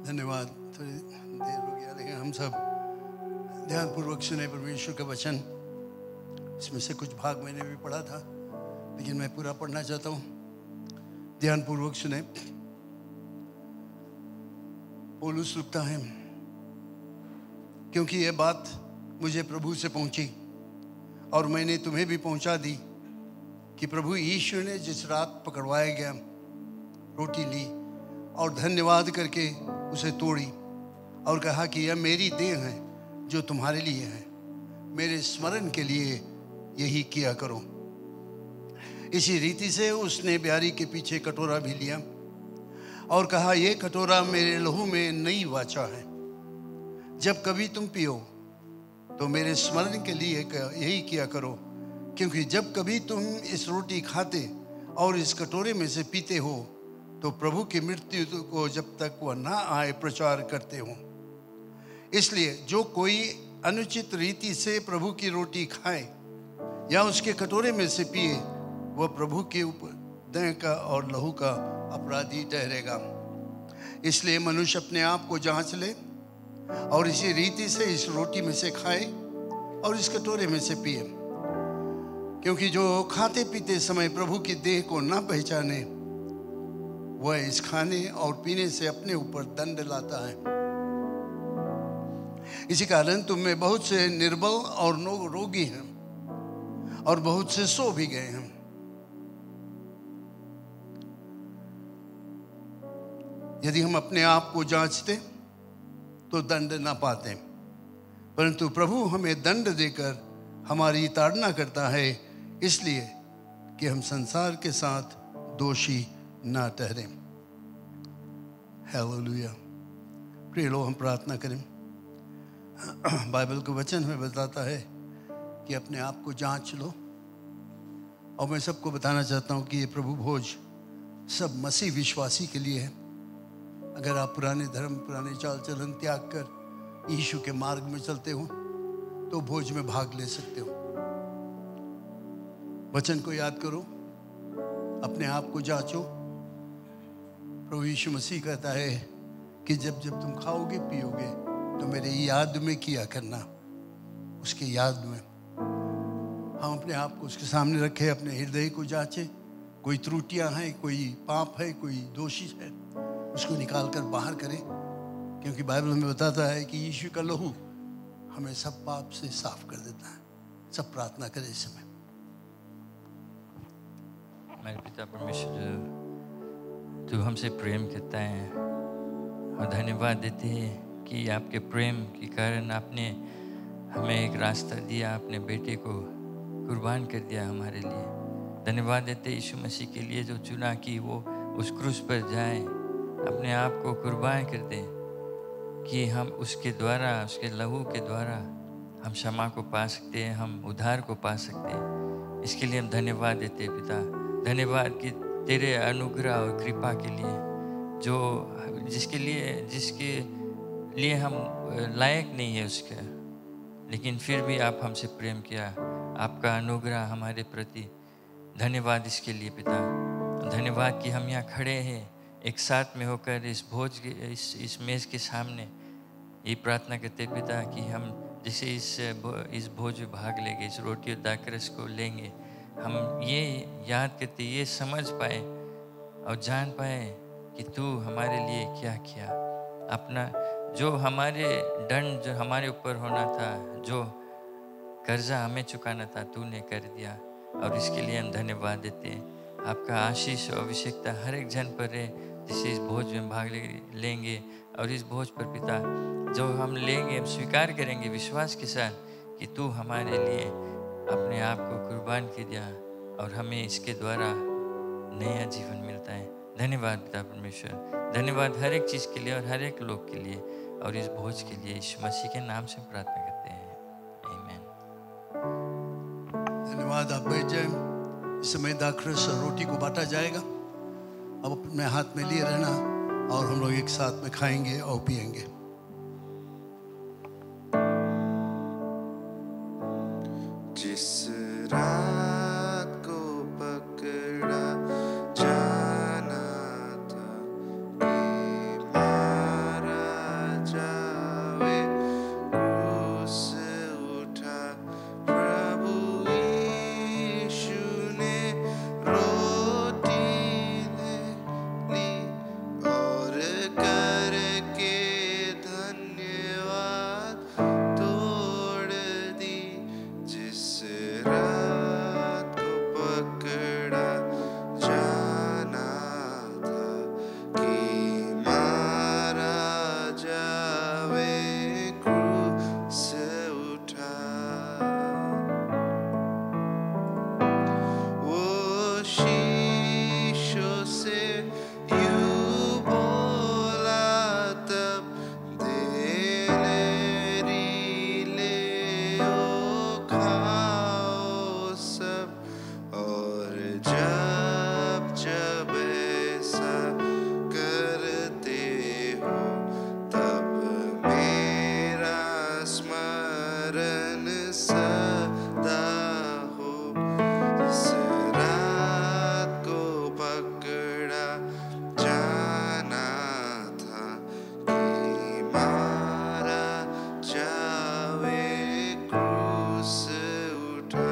धन्यवाद। थोड़ी देर हो गया, लेकिन हम सब ध्यानपूर्वक सुने परमेश्वर का वचन। इसमें से कुछ भाग मैंने भी पढ़ा था, लेकिन मैं पूरा पढ़ना चाहता हूँ। ध्यानपूर्वक सुने। पौलुस लिखता है, क्योंकि ये बात मुझे प्रभु से पहुंची और मैंने तुम्हें भी पहुंचा दी कि प्रभु यीशु ने जिस रात पकड़वाया गया रोटी ली और धन्यवाद करके उसे तोड़ी और कहा कि यह मेरी देह है जो तुम्हारे लिए है, मेरे स्मरण के लिए यही किया करो। इसी रीति से उसने ब्यारी के पीछे कटोरा भी लिया और कहा, यह कटोरा मेरे लहू में नई वाचा है। जब कभी तुम पियो तो मेरे स्मरण के लिए यही किया करो, क्योंकि जब कभी तुम इस रोटी खाते और इस कटोरे में से पीते हो तो प्रभु की मृत्यु को जब तक वह ना आए प्रचार करते हो। इसलिए जो कोई अनुचित रीति से प्रभु की रोटी खाए या उसके कटोरे में से पिए, वह प्रभु के ऊपर देह का और लहू का अपराधी ठहरेगा। इसलिए मनुष्य अपने आप को जांच ले और इसी रीति से इस रोटी में से खाए और इस कटोरे में से पिए, क्योंकि जो खाते पीते समय प्रभु की देह को ना पहचाने, वह इस खाने और पीने से अपने ऊपर दंड लाता है। इसी कारण तुम में बहुत से निर्बल और रोगी हैं और बहुत से सो भी गए हैं। यदि हम अपने आप को जांचते तो दंड ना पाते, परंतु प्रभु हमें दंड देकर हमारी ताड़ना करता है, इसलिए कि हम संसार के साथ दोषी ना ठहरें। हालेलुया। प्रिय लोग, हम प्रार्थना करें। बाइबल के वचन में बताता है कि अपने आप को जांच लो, और मैं सबको बताना चाहता हूँ कि ये प्रभु भोज सब मसीह विश्वासी के लिए है। अगर आप पुराने धर्म, पुराने चाल चलन त्याग कर यीशु के मार्ग में चलते हो तो भोज में भाग ले सकते हो। वचन को याद करो, अपने आप को जांचो। प्रभु यीशु मसीह कहता है कि जब जब तुम खाओगे पियोगे तो मेरे याद में किया करना। उसके याद में हम अपने आप को उसके सामने रखें, अपने हृदय को जांचें। कोई त्रुटियां हैं, कोई पाप है, कोई दोषी है, उसको निकाल कर बाहर करें, क्योंकि बाइबल हमें बताता है कि यीशु का लहू हमें सब पाप से साफ कर देता है। सब प्रार्थना करें इस समय। हमारे पिता परमेश्वर, तू हमसे प्रेम करता है और धन्यवाद देते हैं कि आपके प्रेम के कारण आपने हमें एक रास्ता दिया, अपने बेटे को कुर्बान कर दिया हमारे लिए। धन्यवाद देते यीशु मसीह के लिए जो चुना कि वो उस क्रूस पर जाए, अपने आप को कुर्बान कर दे, कि हम उसके द्वारा, उसके लहू के द्वारा हम क्षमा को पा सकते हैं, हम उद्धार को पा सकते हैं। इसके लिए हम धन्यवाद देते हैं पिता। धन्यवाद कि तेरे अनुग्रह और कृपा के लिए, जो जिसके लिए हम लायक नहीं है उसका, लेकिन फिर भी आप हमसे प्रेम किया। आपका अनुग्रह हमारे प्रति, धन्यवाद इसके लिए पिता। धन्यवाद कि हम यहाँ खड़े हैं एक साथ में होकर इस भोज के इस मेज़ के सामने ये प्रार्थना करते पिता कि हम जैसे इस भोज में भाग लेंगे, इस रोटी और दाखरस को लेंगे, हम ये याद करते, ये समझ पाए और जान पाए कि तू हमारे लिए क्या किया। अपना जो हमारे दंड जो हमारे ऊपर होना था, जो कर्जा हमें चुकाना था, तूने कर दिया, और इसके लिए हम धन्यवाद देते हैं। आपका आशीष और अभिषेकता हर एक जन पर है जिसे इस भोज में भाग लेंगे। और इस भोज पर पिता जो हम लेंगे, हम स्वीकार करेंगे विश्वास के साथ कि तू हमारे लिए अपने आप को कुर्बान कर दिया और हमें इसके द्वारा नया जीवन मिलता है। धन्यवाद पिता परमेश्वर, धन्यवाद हर एक चीज़ के लिए और हर एक लोग के लिए, और इस भोज के लिए यीशु मसीह के नाम से प्रार्थना करते हैं, आमीन। धन्यवाद। आप बैठ जाए। इस समय दाखरस और रोटी को बांटा जाएगा। अब अपने हाथ में लिए रहना और हम लोग एक साथ में खाएंगे और पिएंगे। जिस रात को पकड़ा जाना था कि मारा जावे, क्रूस उठा प्रभु यीशु ने, रोटी ले ली और करके धन्यवाद तोड़ दी। जिस रात को पकड़ा जाना था कि मारा जावे, क्रूस उठा। वो शीशों से यूं बोला तब, दे ले ओ खाओ सब, और जब जब ऐसा करते हो तब मेरा स्मरण सदा हो। जिस रात को पकड़ा जाना था कि मारा जावे, क्रूस उठा।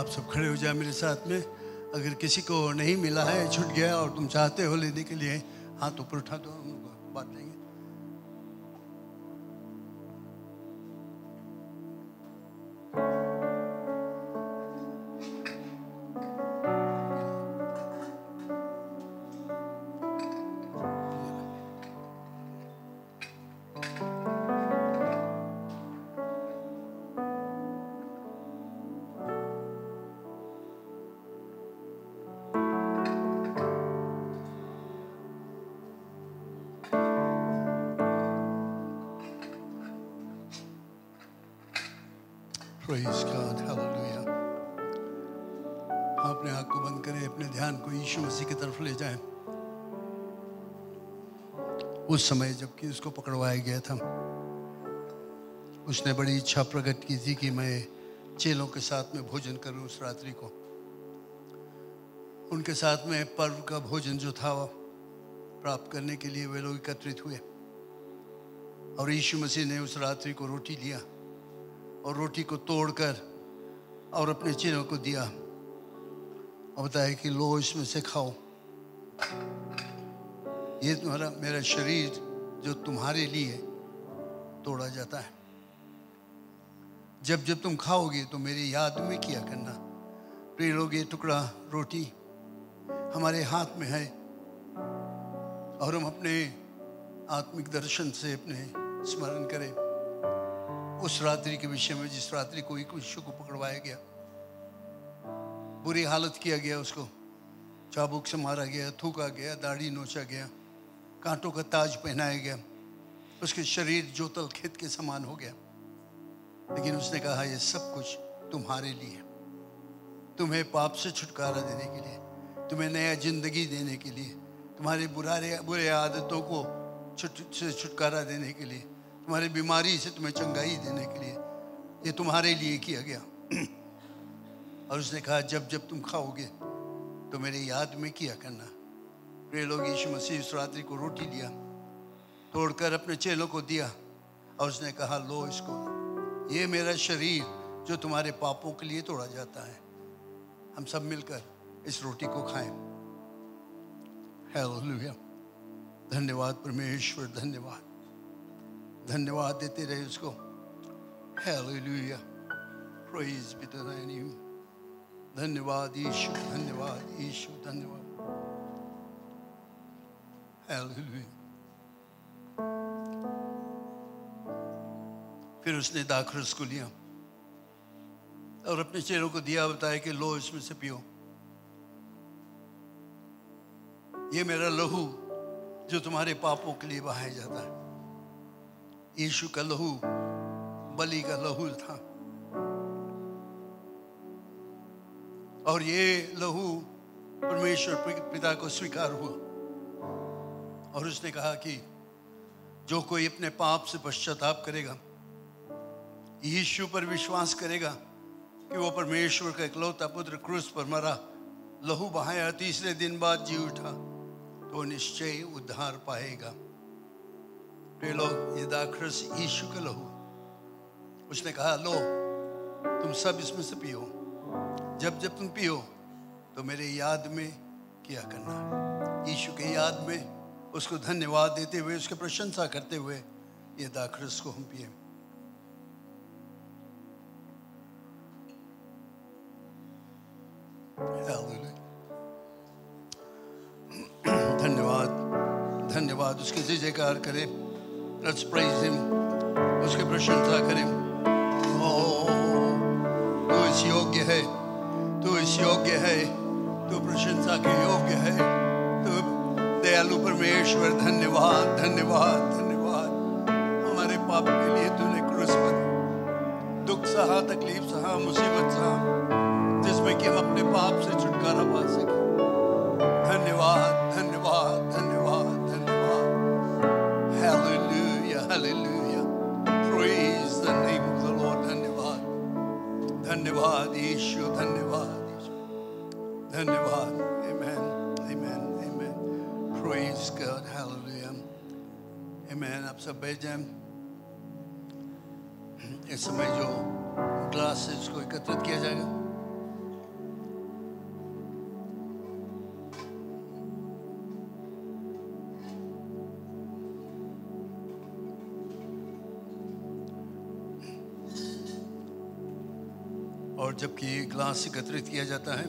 आप सब खड़े हो जाए मेरे साथ में। अगर किसी को नहीं मिला है, छूट गया और तुम चाहते हो लेने के लिए, हाथ ऊपर उठा दो, हम लोग बात लेंगे। Praise God, hallelujah। अपने आँख को बंद करें, अपने ध्यान को यीशु मसीह की तरफ ले जाएं। उस समय जबकि उसको पकड़वाया गया था, उसने बड़ी इच्छा प्रकट की थी कि मैं चेलों के साथ में भोजन करूं उस रात्रि को। उनके साथ में पर्व का भोजन जो था वो प्राप्त करने के लिए वे लोग एकत्रित हुए, और यीशु मसीह ने उस रात्रि को रोटी लिया और रोटी को तोड़कर और अपने चेलों को दिया और बताया कि लो, इसमें से खाओ, ये तुम्हारा मेरा शरीर जो तुम्हारे लिए तोड़ा जाता है। जब जब तुम खाओगे तो मेरी याद में किया करना। प्रिय लोग, ये टुकड़ा रोटी हमारे हाथ में है और हम अपने आत्मिक दर्शन से अपने स्मरण करें उस रात्रि के विषय में जिस रात्रि को यीशु को पकड़वाया गया, बुरी हालत किया गया, उसको चाबुक से मारा गया, थूका गया, दाढ़ी नोचा गया, कांटों का ताज पहनाया गया, उसके शरीर जोतल खेत के समान हो गया। लेकिन उसने कहा ये सब कुछ तुम्हारे लिए, तुम्हें पाप से छुटकारा देने के लिए, तुम्हें नया जिंदगी देने के लिए, तुम्हारे बुरे आदतों को छुटकारा देने के लिए, तुम्हारी बीमारी से तुम्हें चंगाई देने के लिए, ये तुम्हारे लिए किया गया। और उसने कहा जब जब तुम खाओगे तो मेरे याद में किया करना। प्रिय लोग, यीशु मसीह इस रात्रि को रोटी लिया, तोड़कर अपने चेलों को दिया और उसने कहा लो इसको, ये मेरा शरीर जो तुम्हारे पापों के लिए तोड़ा जाता है। हम सब मिलकर इस रोटी को खाएं। हालेलुया। धन्यवाद परमेश्वर, धन्यवाद, धन्यवाद देते रहे उसको। Hallelujah, praise be to your name. धन्यवाद यीशु, धन्यवाद यीशु, धन्यवाद। हालेलुया। फिर उसने दाखरस को लिया और अपने चेलों को दिया, बताया कि लो इसमें से पियो, ये मेरा लहू जो तुम्हारे पापों के लिए बहाया जाता है। यीशु का लहू बलि का लहू था और ये लहू परमेश्वर पिता को स्वीकार हुआ। और उसने कहा कि जो कोई अपने पाप से पश्चाताप करेगा, यीशु पर विश्वास करेगा कि वो परमेश्वर का इकलौता पुत्र क्रूस पर मरा, लहू बहाया, तीसरे दिन बाद जी उठा, तो निश्चय उद्धार पाएगा। प्रिय लोग, ये दाखरस यीशु का लहू। उसने कहा लो तुम सब इसमें से पियो, जब जब तुम पियो तो मेरे याद में किया करना। यीशु के याद में उसको धन्यवाद देते हुए, उसकी प्रशंसा करते हुए ये दाखरस को हम पिए। धन्यवाद, धन्यवाद। उसके जय जयकार करें। लेट्स प्रेज हिम, उसकी प्रशंसा करें। तू इस योग्य है, तू इस योग्य है, तू प्रशंसा के योग्य है, तू दयालु परमेश्वर। धन्यवाद, धन्यवाद, धन्यवाद। हमारे पाप के लिए तूने क्रूस पर दुख सहा, तकलीफ सहा, मुसीबत सहा, जिसमें कि हम अपने पाप से छुटकारा पा सके। धन्यवाद, धन्यवाद, धन्यवाद, धन्यवाद। Hallelujah, hallelujah. Praise the name of the Lord. धन्यवाद, धन्यवाद यीशु, धन्यवाद यीशु, धन्यवाद। आमेन, आमेन, आमेन। प्रेज गॉड, हालेलुया, आमेन। आप सब बैठ जाएं। इस समय जो ग्लासेस को एकत्रित किया जाएगा, और जबकि ग्लास एकत्रित किया जाता है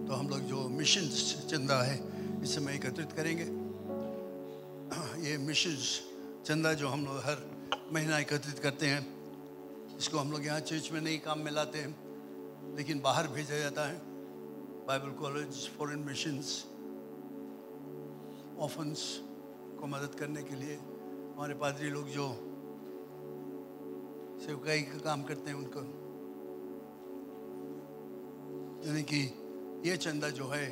तो हम लोग जो मिशन चंदा है इस समय एकत्रित करेंगे। ये मिशन चंदा जो हम लोग हर महीना एकत्रित करते हैं, इसको हम लोग यहाँ चर्च में नहीं काम में लाते हैं, लेकिन बाहर भेजा जाता है। Bible college, foreign missions, offence को मदद करने के लिए हमारे पादरी लोग जो सेवकाई का काम करते हैं उनको, यानी कि ये चंदा जो है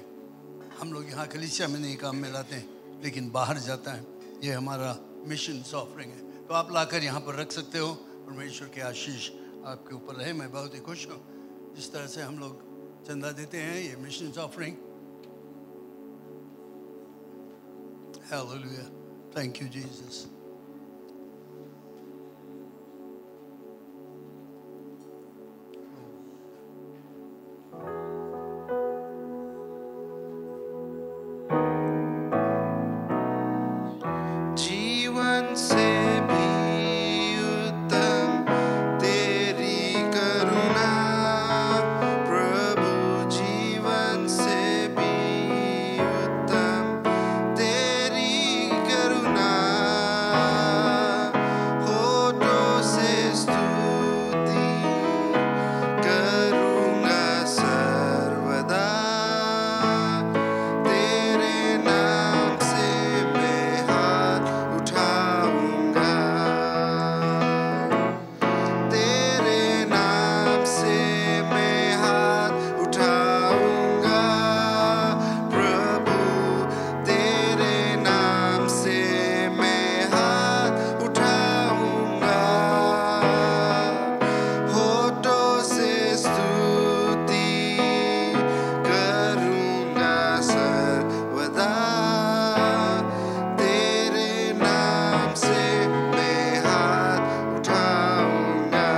हम लोग यहाँ कलीसिया में नहीं काम में लाते हैं, लेकिन बाहर जाता है। ये हमारा मिशन ऑफरिंग है, तो आप लाकर यहाँ पर रख सकते हो। परमेश्वर के आशीष आपके ऊपर रहे। मैं बहुत ही खुश हूँ जिस तरह से हम लोग चंदा देते हैं, ये mission offering. Hallelujah, thank you Jesus. जीवन से भी उत्तम तेरी करुणा, प्रभु जीवन से भी उत्तम तेरी करुणा, होठों से स्तुति करूँगा सर्वदा, तेरे नाम से मैं हाथ उठाऊंगा, तेरे नाम से मैं हाथ उठाऊंगा, प्रभु तेरे नाम से मैं हाथ उठाऊंगा, होठों से स्तुति करूंगा सर्वदा, तेरे नाम से मैं हाथ उठाऊंगा,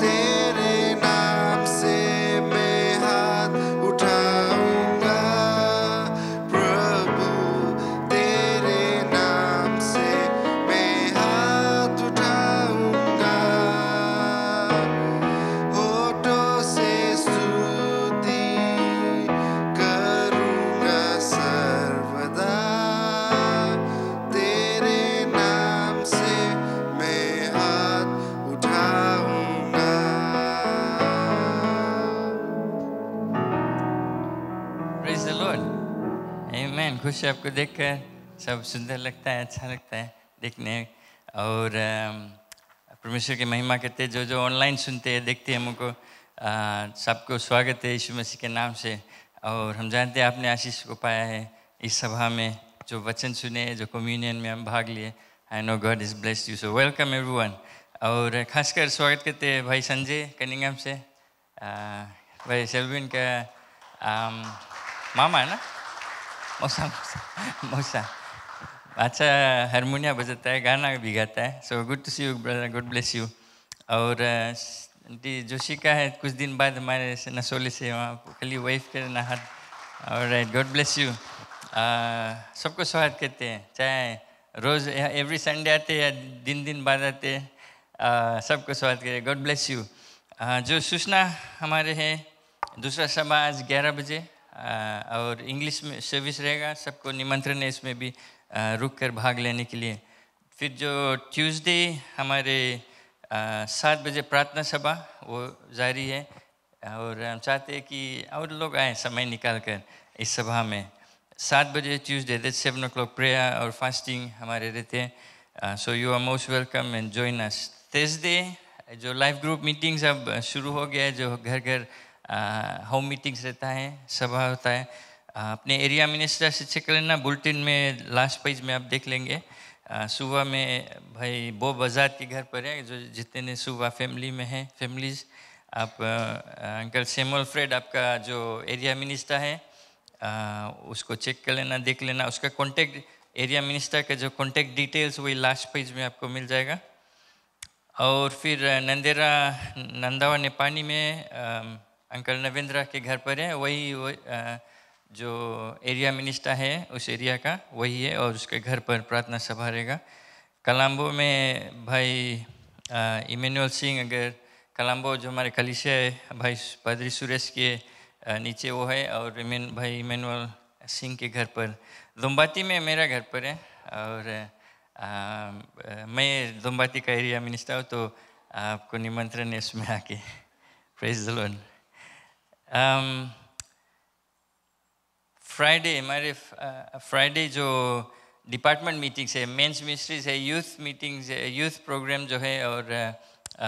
तेरे नाम से मैं हाथ उठाऊंगा, प्रभु तेरे नाम से मैं हाथ उठाऊंगा, होठों से स्तुति करूंगा सर्वदा, तेरे नाम से मैं हाथ उठाऊंगा। प्रेज द लॉर्ड, आमेन। खुश है आपको देखकर, सब सुंदर लगता है, अच्छा लगता है देखने। और परमेश्वर की महिमा करते जो जो ऑनलाइन सुनते हैं, देखते हैं हमको, सबको स्वागत है यीशु मसीह के नाम से। और हम जानते हैं आपने आशीष को पाया है इस सभा में, जो वचन सुने, जो कम्युनियन में हम भाग लिए। I know God is blessed you, so welcome everyone. और खासकर स्वागत करते हैं भाई संजय कनिंगम से, भाई सेल्विन का मामा है ना, मौसा मौसा अच्छा हारमोनिया बजाता है, गाना भी गाता है। So good to see you brother, God bless you. और आंटी जोशी का है कुछ दिन बाद हमारे नसोली से, वहाँ खाली वाइफ के नहर। और गॉड ब्लेस यू। सबको स्वागत करते हैं, चाहे रोज़ एवरी संडे आते या दिन बाद आते, सबको स्वागत करें। God bless you. जो सूचना हमारे हैं, दूसरा सभा आज 11 बजे और इंग्लिश में सर्विस रहेगा, सबको निमंत्रण है इसमें भी रुक कर भाग लेने के लिए। फिर जो ट्यूसडे हमारे 7 बजे प्रार्थना सभा वो जारी है, और हम चाहते हैं कि और लोग आए समय निकाल कर इस सभा में। 7 बजे ट्यूसडे, दैट्स 7 o'clock प्रेयर और फास्टिंग हमारे रहते हैं। So you are most welcome and join us. Thursday जो लाइव ग्रुप मीटिंग्स अब शुरू हो गया है, जो घर घर होम मीटिंग्स रहता है, सभा होता है। अपने एरिया मिनिस्टर से चेक लेना, बुलेटिन में लास्ट पेज में आप देख लेंगे। सुबह में भाई बो बजात के घर पर है, जो जितने सुबह फैमिली में हैं फैमिलीज, आप अंकल सैमुअल फ्रेड आपका जो एरिया मिनिस्टर है, उसको चेक कर लेना, देख लेना। उसका कॉन्टेक्ट, एरिया मिनिस्टर का जो कॉन्टेक्ट डिटेल्स वही लास्ट पेज में आपको मिल जाएगा। और फिर नंदावा नेपानी में अंकल नवेंद्र के घर पर है, वही जो एरिया मिनिस्टर है उस एरिया का वही है, और उसके घर पर प्रार्थना सभा रहेगा। कलाम्बो में भाई इमैनुअल सिंह अगर कलम्बो जो हमारे कलिसिया है, भाई पादरी सुरेश के नीचे वो है, और भाई इमैनुअल सिंह के घर पर दुम्बाती में मेरा घर पर है, और मैं दुम्बाती का एरिया मिनिस्टर हूँ, तो आपको निमंत्रण है इसमें आके। Praise the Lord. फ्राइडे हमारे फ्राइडे जो डिपार्टमेंट मीटिंग्स है, मेंस मिनिस्ट्रीज है, यूथ मीटिंग्स है, यूथ प्रोग्राम जो है, और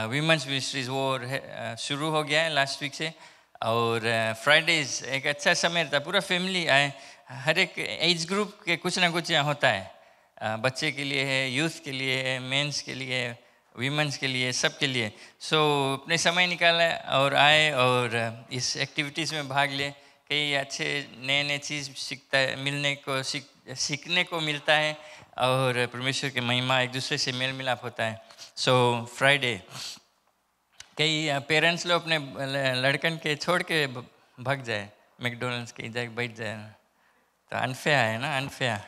वीमेंस मिनिस्ट्रीज वो शुरू हो गया है लास्ट वीक से। और फ्राइडेज एक अच्छा समय था, पूरा फैमिली आए, हर एक एज ग्रुप के कुछ ना कुछ यहाँ होता है, बच्चे के लिए है, यूथ के लिए है, मेंस के लिए है, वीमेंस के लिए, सब के लिए। सो अपने समय निकाला और आए और इस एक्टिविटीज़ में भाग ले। कई अच्छे नए नए चीज़ सीखने को मिलता है, और परमेश्वर की महिमा, एक दूसरे से मेल मिलाप होता है। सो फ्राइडे कई पेरेंट्स लोग अपने लड़कन के छोड़ के भाग जाए, मैकडोनल्ड्स के जाके बैठ जाए, तो अनफेयर है ना, अनफेयर।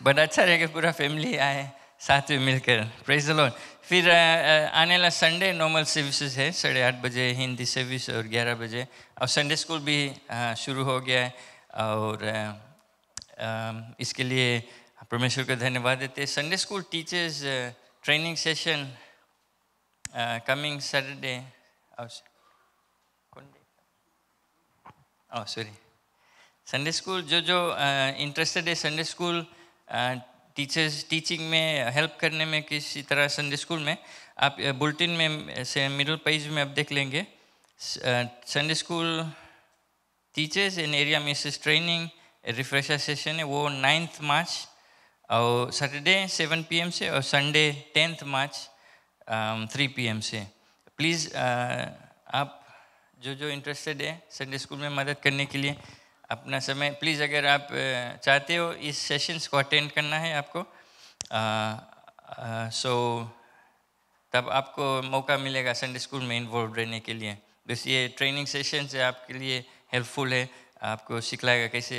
बट अच्छा रहेगा पूरा फैमिली आए साथ में मिलकर। Praise the Lord. फिर आने वाला संडे नॉर्मल सर्विसेज है, 8:30 बजे हिंदी सर्विस और 11 बजे, और संडे स्कूल भी शुरू हो गया है, और इसके लिए परमेश्वर को धन्यवाद देते हैं। Sunday school teachers training session coming Saturday, sorry, Sunday school जो इंटरेस्टेड है संडे स्कूल टीचर्स टीचिंग में हेल्प करने में किसी तरह, संडे स्कूल में आप बुलेटिन में से मिडिल पेज में आप देख लेंगे, Sunday school teachers in area Mrs training refresher session है, वो 9 मार्च और सैटरडे 7 PM से, और संडे 10 मार्च 3 PM से। प्लीज़ आप जो इंटरेस्टेड है संडे स्कूल में मदद करने के लिए अपना समय प्लीज़, अगर आप चाहते हो इस सेशंस को अटेंड करना है आपको, सो तब आपको मौका मिलेगा संडे स्कूल में इन्वॉल्व रहने के लिए। बस ये ट्रेनिंग सेशंस है आपके लिए हेल्पफुल है, आपको सिखलाएगा कैसे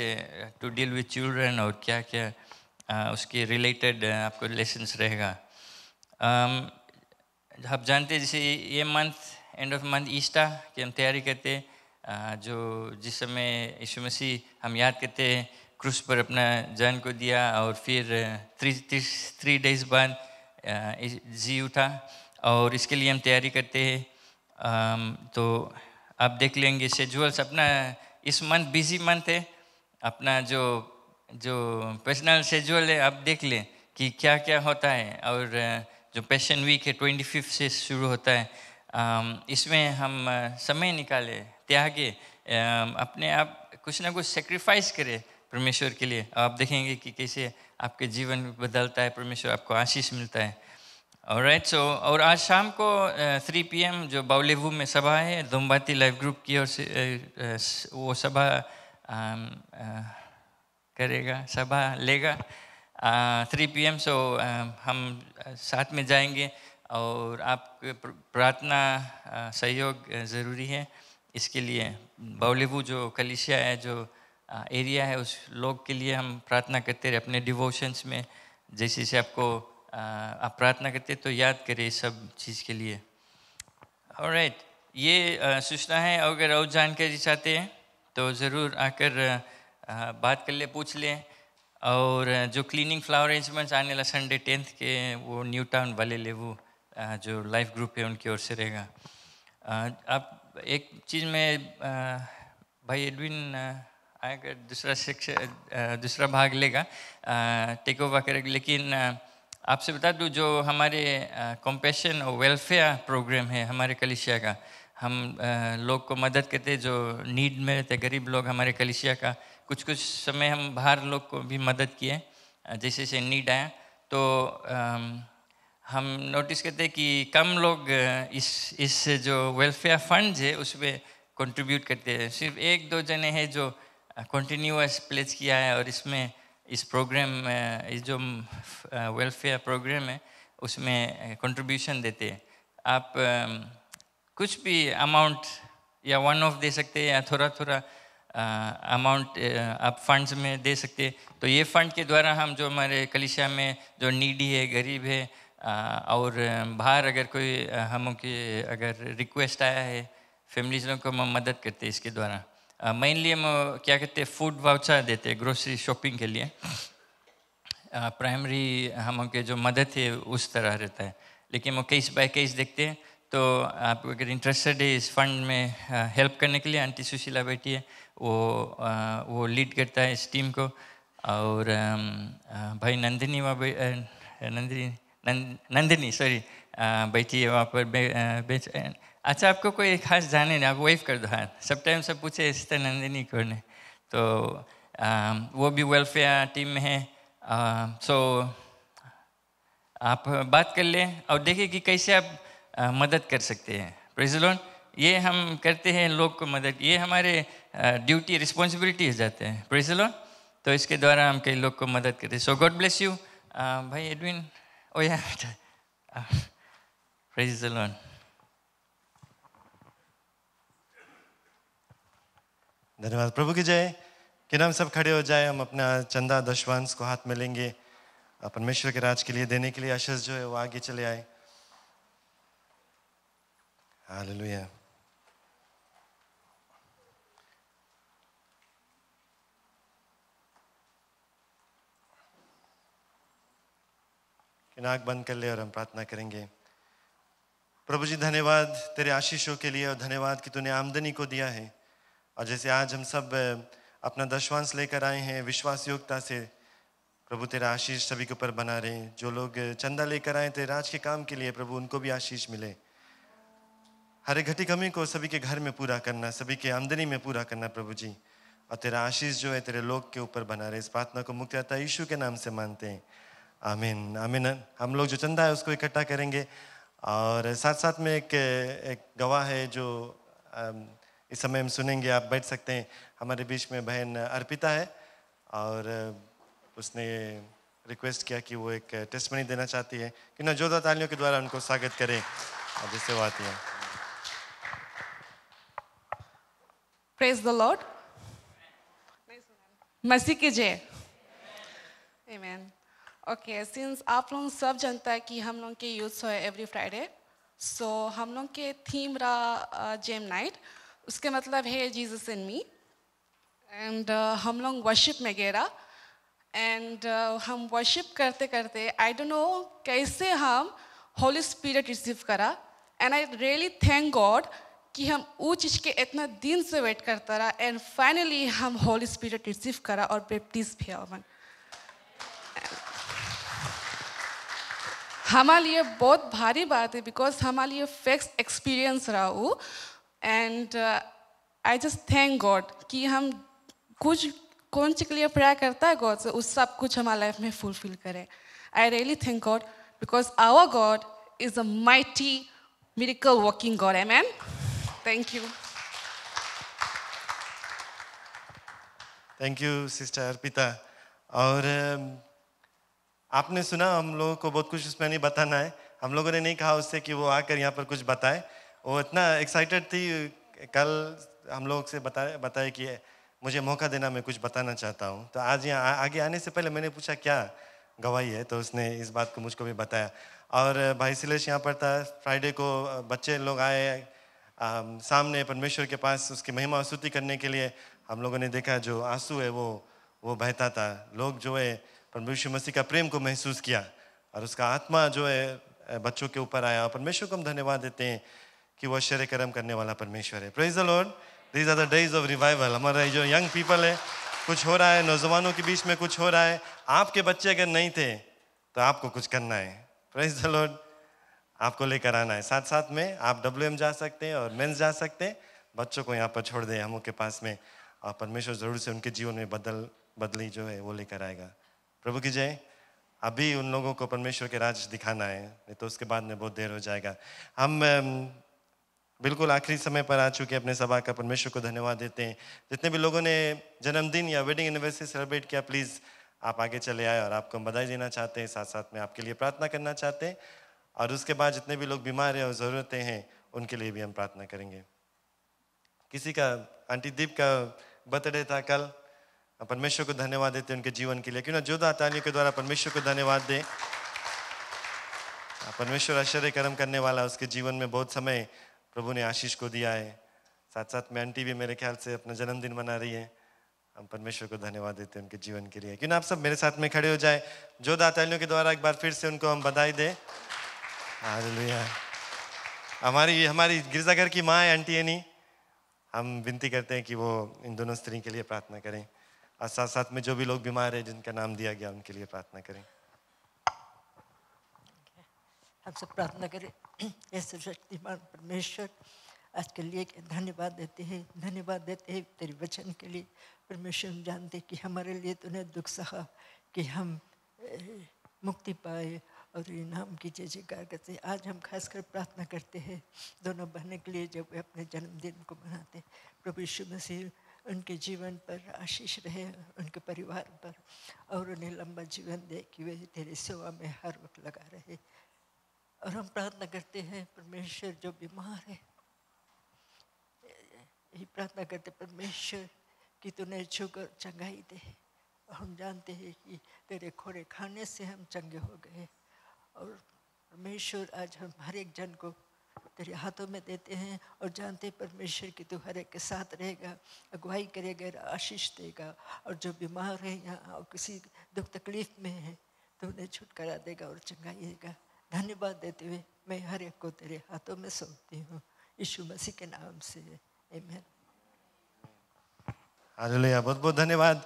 टू डील विद चिल्ड्रन, और क्या क्या उसके रिलेटेड आपको लेसन्स रहेगा। आप जानते हैं जैसे ये month, end of month Easter की हम तैयारी करते हैं, जो जिस समय यीशु मसीह हम याद करते हैं क्रूस पर अपना जान को दिया, और फिर 3 डेज बाद जी उठा, और इसके लिए हम तैयारी करते हैं। तो आप देख लेंगे शेड्यूल्स अपना, इस मंथ बिजी मंथ है, अपना जो पर्सनल शेड्यूल है आप देख लें कि क्या क्या होता है। और जो पैशन वीक है 25 से शुरू होता है, इसमें हम समय निकाले, त्यागे, अपने आप कुछ ना कुछ सेक्रीफाइस करें परमेश्वर के लिए। आप देखेंगे कि कैसे आपके जीवन बदलता है, परमेश्वर आपको आशीष मिलता है। ऑलराइट, सो और आज शाम को 3 PM जो बावलेवू में सभा है, दुम्बाती लाइफ ग्रुप की ओर से वो सभा करेगा, सभा लेगा 3 PM। सो हम साथ में जाएंगे, और आप प्रार्थना सहयोग ज़रूरी है इसके लिए। बावलेवू जो कलिसिया है, जो एरिया है, उस लोग के लिए हम प्रार्थना करते रहे अपने डिवोशंस में। जैसे से आपको आप प्रार्थना करते तो याद करें सब चीज़ के लिए। ऑलराइट, ये सूचना है, अगर और जानकारी चाहते हैं तो ज़रूर आकर बात कर ले, पूछ लें। और जो क्लीनिंग फ्लावर अरेंजमेंट्स आने वाला संडे 10th के, वो न्यू टाउन वाले लेवू जो लाइफ ग्रुप है उनकी ओर से रहेगा। आप एक चीज़ में भाई एडविन आएगा, दूसरा सेक्शन दूसरा भाग लेगा, टेक ओवर करेगा। लेकिन आपसे बता दूं, जो हमारे कंपैशन और वेलफेयर प्रोग्राम है हमारे कलिसिया का, हम लोग को मदद करते हैं जो नीड में रहते, गरीब लोग हमारे कलिसिया का। कुछ समय हम बाहर लोग को भी मदद किए, जैसे से नीड आया तो हम नोटिस करते हैं कि कम लोग इस जो वेलफेयर फंड है उसमें कंट्रीब्यूट करते हैं। सिर्फ 1-2 जने हैं जो कंटिन्यूअस प्लेज किया है, और इसमें इस प्रोग्राम में, इस जो वेलफेयर प्रोग्राम है उसमें कंट्रीब्यूशन देते हैं। आप कुछ भी अमाउंट या वन ऑफ दे सकते हैं, या थोड़ा अमाउंट आप फंड्स में दे सकते हैं। तो ये फंड के द्वारा हम जो हमारे कलिसिया में जो नीडी है, गरीब है, और बाहर अगर कोई हम के अगर रिक्वेस्ट आया है फैमिलीज लोगों को हम मदद करते हैं इसके द्वारा। मेनली हम क्या कहते हैं फूड वाउचर देते हैं ग्रोसरी शॉपिंग के लिए। प्राइमरी हम के जो मदद है उस तरह रहता है, लेकिन वो केस बाय केस देखते हैं। तो आप अगर इंटरेस्टेड है इस फंड में हेल्प करने के लिए, आंटी सुशीला बेटी है वो लीड करता है इस टीम को। और भाई नंदिनी नंदिनी सॉरी बैठी है वहाँ पर बेच। अच्छा आपको कोई खास जाने नहीं, आप वेव कर दो हाथ। सब टाइम सब पूछे इस तरह नंदिनी कौन है, तो वो भी वेलफेयर टीम में है। सो आप बात कर लें और देखिए कि कैसे आप मदद कर सकते हैं। Praise the Lord. ये हम करते हैं लोग को मदद, ये हमारे ड्यूटी रिस्पॉन्सिबिलिटी हो जाते हैं। Praise the Lord. तो इसके द्वारा हम कई लोग को मदद करते हैं। सो गॉड ब्लेस यू भाई एडविन। ओ या प्रेज़ द लॉर्ड। धन्यवाद प्रभु की जय। कि हम सब खड़े हो जाए, हम अपना चंदा दशवांश को हाथ में लेंगे परमेश्वर के राज के लिए देने के लिए। आशीष जो है वो आगे चले आए। हालेलुया। नाक बंद कर ले और हम प्रार्थना करेंगे। प्रभु जी धन्यवाद तेरे आशीषों के लिए और धन्यवाद कि तूने आमदनी को दिया है। और जैसे आज हम सब अपना दशवांश लेकर आए हैं विश्वास योग्यता से, प्रभु तेरा आशीष सभी के ऊपर बना रहे। जो लोग चंदा लेकर आए तेरे राज के काम के लिए, प्रभु उनको भी आशीष मिले। हर एक घटी कमी को सभी के घर में पूरा करना, सभी के आमदनी में पूरा करना प्रभु जी। और तेरा आशीष जो है तेरे लोग के ऊपर बना रहे। इस प्रार्थना को मुक्तिदाता यीशु के नाम से मानते हैं, आमीन आमीन। हम लोग जो चंदा है उसको इकट्ठा करेंगे। और साथ साथ में एक गवाह है जो इस समय हम सुनेंगे, आप बैठ सकते हैं। हमारे बीच में बहन अर्पिता है और उसने रिक्वेस्ट किया कि वो एक टेस्टमनी देना चाहती है। कि ना जोरदार तालियों के द्वारा उनको स्वागत करें और जिससे वो आती है। Praise the Lord. मसीह की जय। Amen. Okay, since आप लोग सब जानता है कि हम लोग के यूथ है एवरी फ्राइडे, सो हम लोग के थीम रहा जेम नाइट। उसके मतलब है जीसस इन मी। एंड हम लोग वर्शिप में गए रहा। एंड हम वर्शिप करते करते आई डोंट नो कैसे हम होली स्पिरिट रिसीव करा। And I really thank God कि हम वो चीज़ के इतना दिन से वेट करता रहा। एंड फाइनली हम होली स्पिरिट रिसीव करा और बैप्टिज भी हुआ। हमारे लिए बहुत भारी बात है बिकॉज हमारे लिए फेक्स एक्सपीरियंस रहा वो। And I just thank God कि हम कुछ कौन सी के लिए प्रेयर करता है गॉड से, उस सब कुछ हमारे लाइफ में फुलफिल करें। I really thank God because our God is a mighty miracle working God. Amen. Thank you. Thank you sister Arpita. और आपने सुना, हम लोगों को बहुत कुछ उसमें नहीं बताना है। हम लोगों ने नहीं कहा उससे कि वो आकर यहाँ पर कुछ बताए। वो इतना एक्साइटेड थी, कल हम लोग से बताए कि मुझे मौका देना, मैं कुछ बताना चाहता हूँ। तो आज यहाँ आगे आने से पहले मैंने पूछा क्या गवाही है, तो उसने इस बात को मुझको भी बताया। और भाई सिलेश यहाँ पर था। फ्राइडे को बच्चे लोग आए सामने परमेश्वर के पास उसकी महिमा स्तुति करने के लिए। हम लोगों ने देखा जो आंसू है वो बहता था। लोग जो है परमेश्वर मसीह का प्रेम को महसूस किया और उसका आत्मा जो है बच्चों के ऊपर आया। और परमेश्वर को हम धन्यवाद देते हैं कि वो आश्चर्य कर्म करने वाला परमेश्वर है। Praise the Lord. These are the days of revival. हमारा जो यंग पीपल है, कुछ हो रहा है, नौजवानों के बीच में कुछ हो रहा है। आपके बच्चे अगर नहीं थे तो आपको कुछ करना है। Praise the Lord. आपको लेकर आना है। साथ साथ में आप WM जा सकते हैं और मेंस जा सकते हैं। बच्चों को यहाँ पर छोड़ दें हम के पास में, और परमेश्वर जरूर से उनके जीवन में बदली जो है वो लेकर आएगा। प्रभु की जय। अभी उन लोगों को परमेश्वर के राज दिखाना है, नहीं तो उसके बाद में बहुत देर हो जाएगा। हम बिल्कुल आखिरी समय पर आ चुके अपने सभा का। परमेश्वर को धन्यवाद देते हैं। जितने भी लोगों ने जन्मदिन या वेडिंग एनिवर्सरी सेलिब्रेट किया, प्लीज़ आप आगे चले आए और आपको बधाई देना चाहते हैं। साथ साथ में आपके लिए प्रार्थना करना चाहते हैं। और उसके बाद जितने भी लोग बीमार हैं और ज़रूरतें हैं उनके लिए भी हम प्रार्थना करेंगे। किसी का आंटी दीप का बर्थडे था कल, परमेश्वर को धन्यवाद देते हैं उनके जीवन के लिए। क्यों ना जोरदार तालियों के द्वारा परमेश्वर को धन्यवाद दें। परमेश्वर आश्चर्य कर्म करने वाला, उसके जीवन में बहुत समय प्रभु ने आशीष को दिया है। साथ साथ में आंटी भी मेरे ख्याल से अपना जन्मदिन मना रही है। हम परमेश्वर को धन्यवाद देते हैं उनके जीवन के लिए। क्यों ना आप सब मेरे साथ में खड़े हो जाए, जोरदार तालियों के द्वारा एक बार फिर से उनको हम बधाई दें। हालेलुया। हमारी गिरजाघर की माँ है आंटी एनी, हम विनती करते हैं कि वो इन दोनों स्त्री के लिए प्रार्थना करें, और साथ साथ में जो भी लोग बीमार हैं जिनका नाम दिया गया उनके लिए प्रार्थना करें। हम सब प्रार्थना करें। हे सर्वशक्तिमान परमेश्वर, आज के लिए धन्यवाद देते हैं तेरे वचन के लिए। परमेश्वर, हम जानते कि हमारे लिए तूने दुख सहा कि हम मुक्ति पाए और इनाम की जय जयकार करते हैं। आज हम खासकर प्रार्थना करते हैं दोनों बहनों के लिए, जब वे अपने जन्मदिन को मनाते। प्रभु यीशु मसीह उनके जीवन पर आशीष रहे, उनके परिवार पर, और उन्हें लंबा जीवन दे कि वे तेरी सेवा में हर वक्त लगा रहे। और हम प्रार्थना करते हैं परमेश्वर, जो बीमार है, यही प्रार्थना करते परमेश्वर कि तूने छूकर चंगाई दे। और हम जानते हैं कि तेरे खोरे खाने से हम चंगे हो गए। और परमेश्वर, आज हम हर एक जन को तेरे हाथों में देते हैं और जानते हैं परमेश्वर कि तू हर एक के साथ रहेगा, अगुवाई करेगा, आशीष देगा। और जो बीमार है यहाँ और किसी दुख तकलीफ में है, तो उन्हें छुटकारा देगा और चंगाई देगा। धन्यवाद देते हुए मैं हर एक को तेरे हाथों में सौंपती हूँ, यीशु मसीह के नाम से, आमीन। हालेलुया, बहुत बहुत धन्यवाद।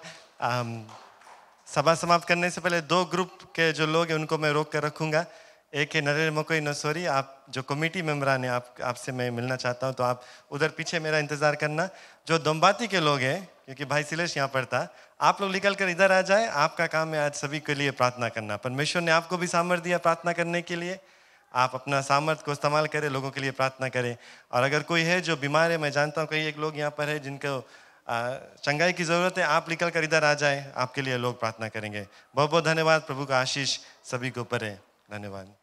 सभा समाप्त करने से पहले दो ग्रुप के जो लोग हैं उनको मैं रोक कर रखूँगा। एक है नरेंद्र मकोई नसोरी, आप जो कमेटी मेंबरान हैं, आपसे मैं मिलना चाहता हूँ, तो आप उधर पीछे मेरा इंतज़ार करना। जो दमबाती के लोग हैं, क्योंकि भाई सिलेश यहाँ पर था, आप लोग निकल कर इधर आ जाए। आपका काम है आज सभी के लिए प्रार्थना करना। परमेश्वर ने आपको भी सामर्थ्य दिया प्रार्थना करने के लिए, आप अपना सामर्थ्य को इस्तेमाल करें, लोगों के लिए प्रार्थना करें। और अगर कोई है जो बीमार है, मैं जानता हूँ कई एक लोग यहाँ पर है जिनको चंगाई की ज़रूरत है, आप निकल कर इधर आ जाए, आपके लिए लोग प्रार्थना करेंगे। बहुत बहुत धन्यवाद। प्रभु का आशीष सभी के ऊपर है। धन्यवाद।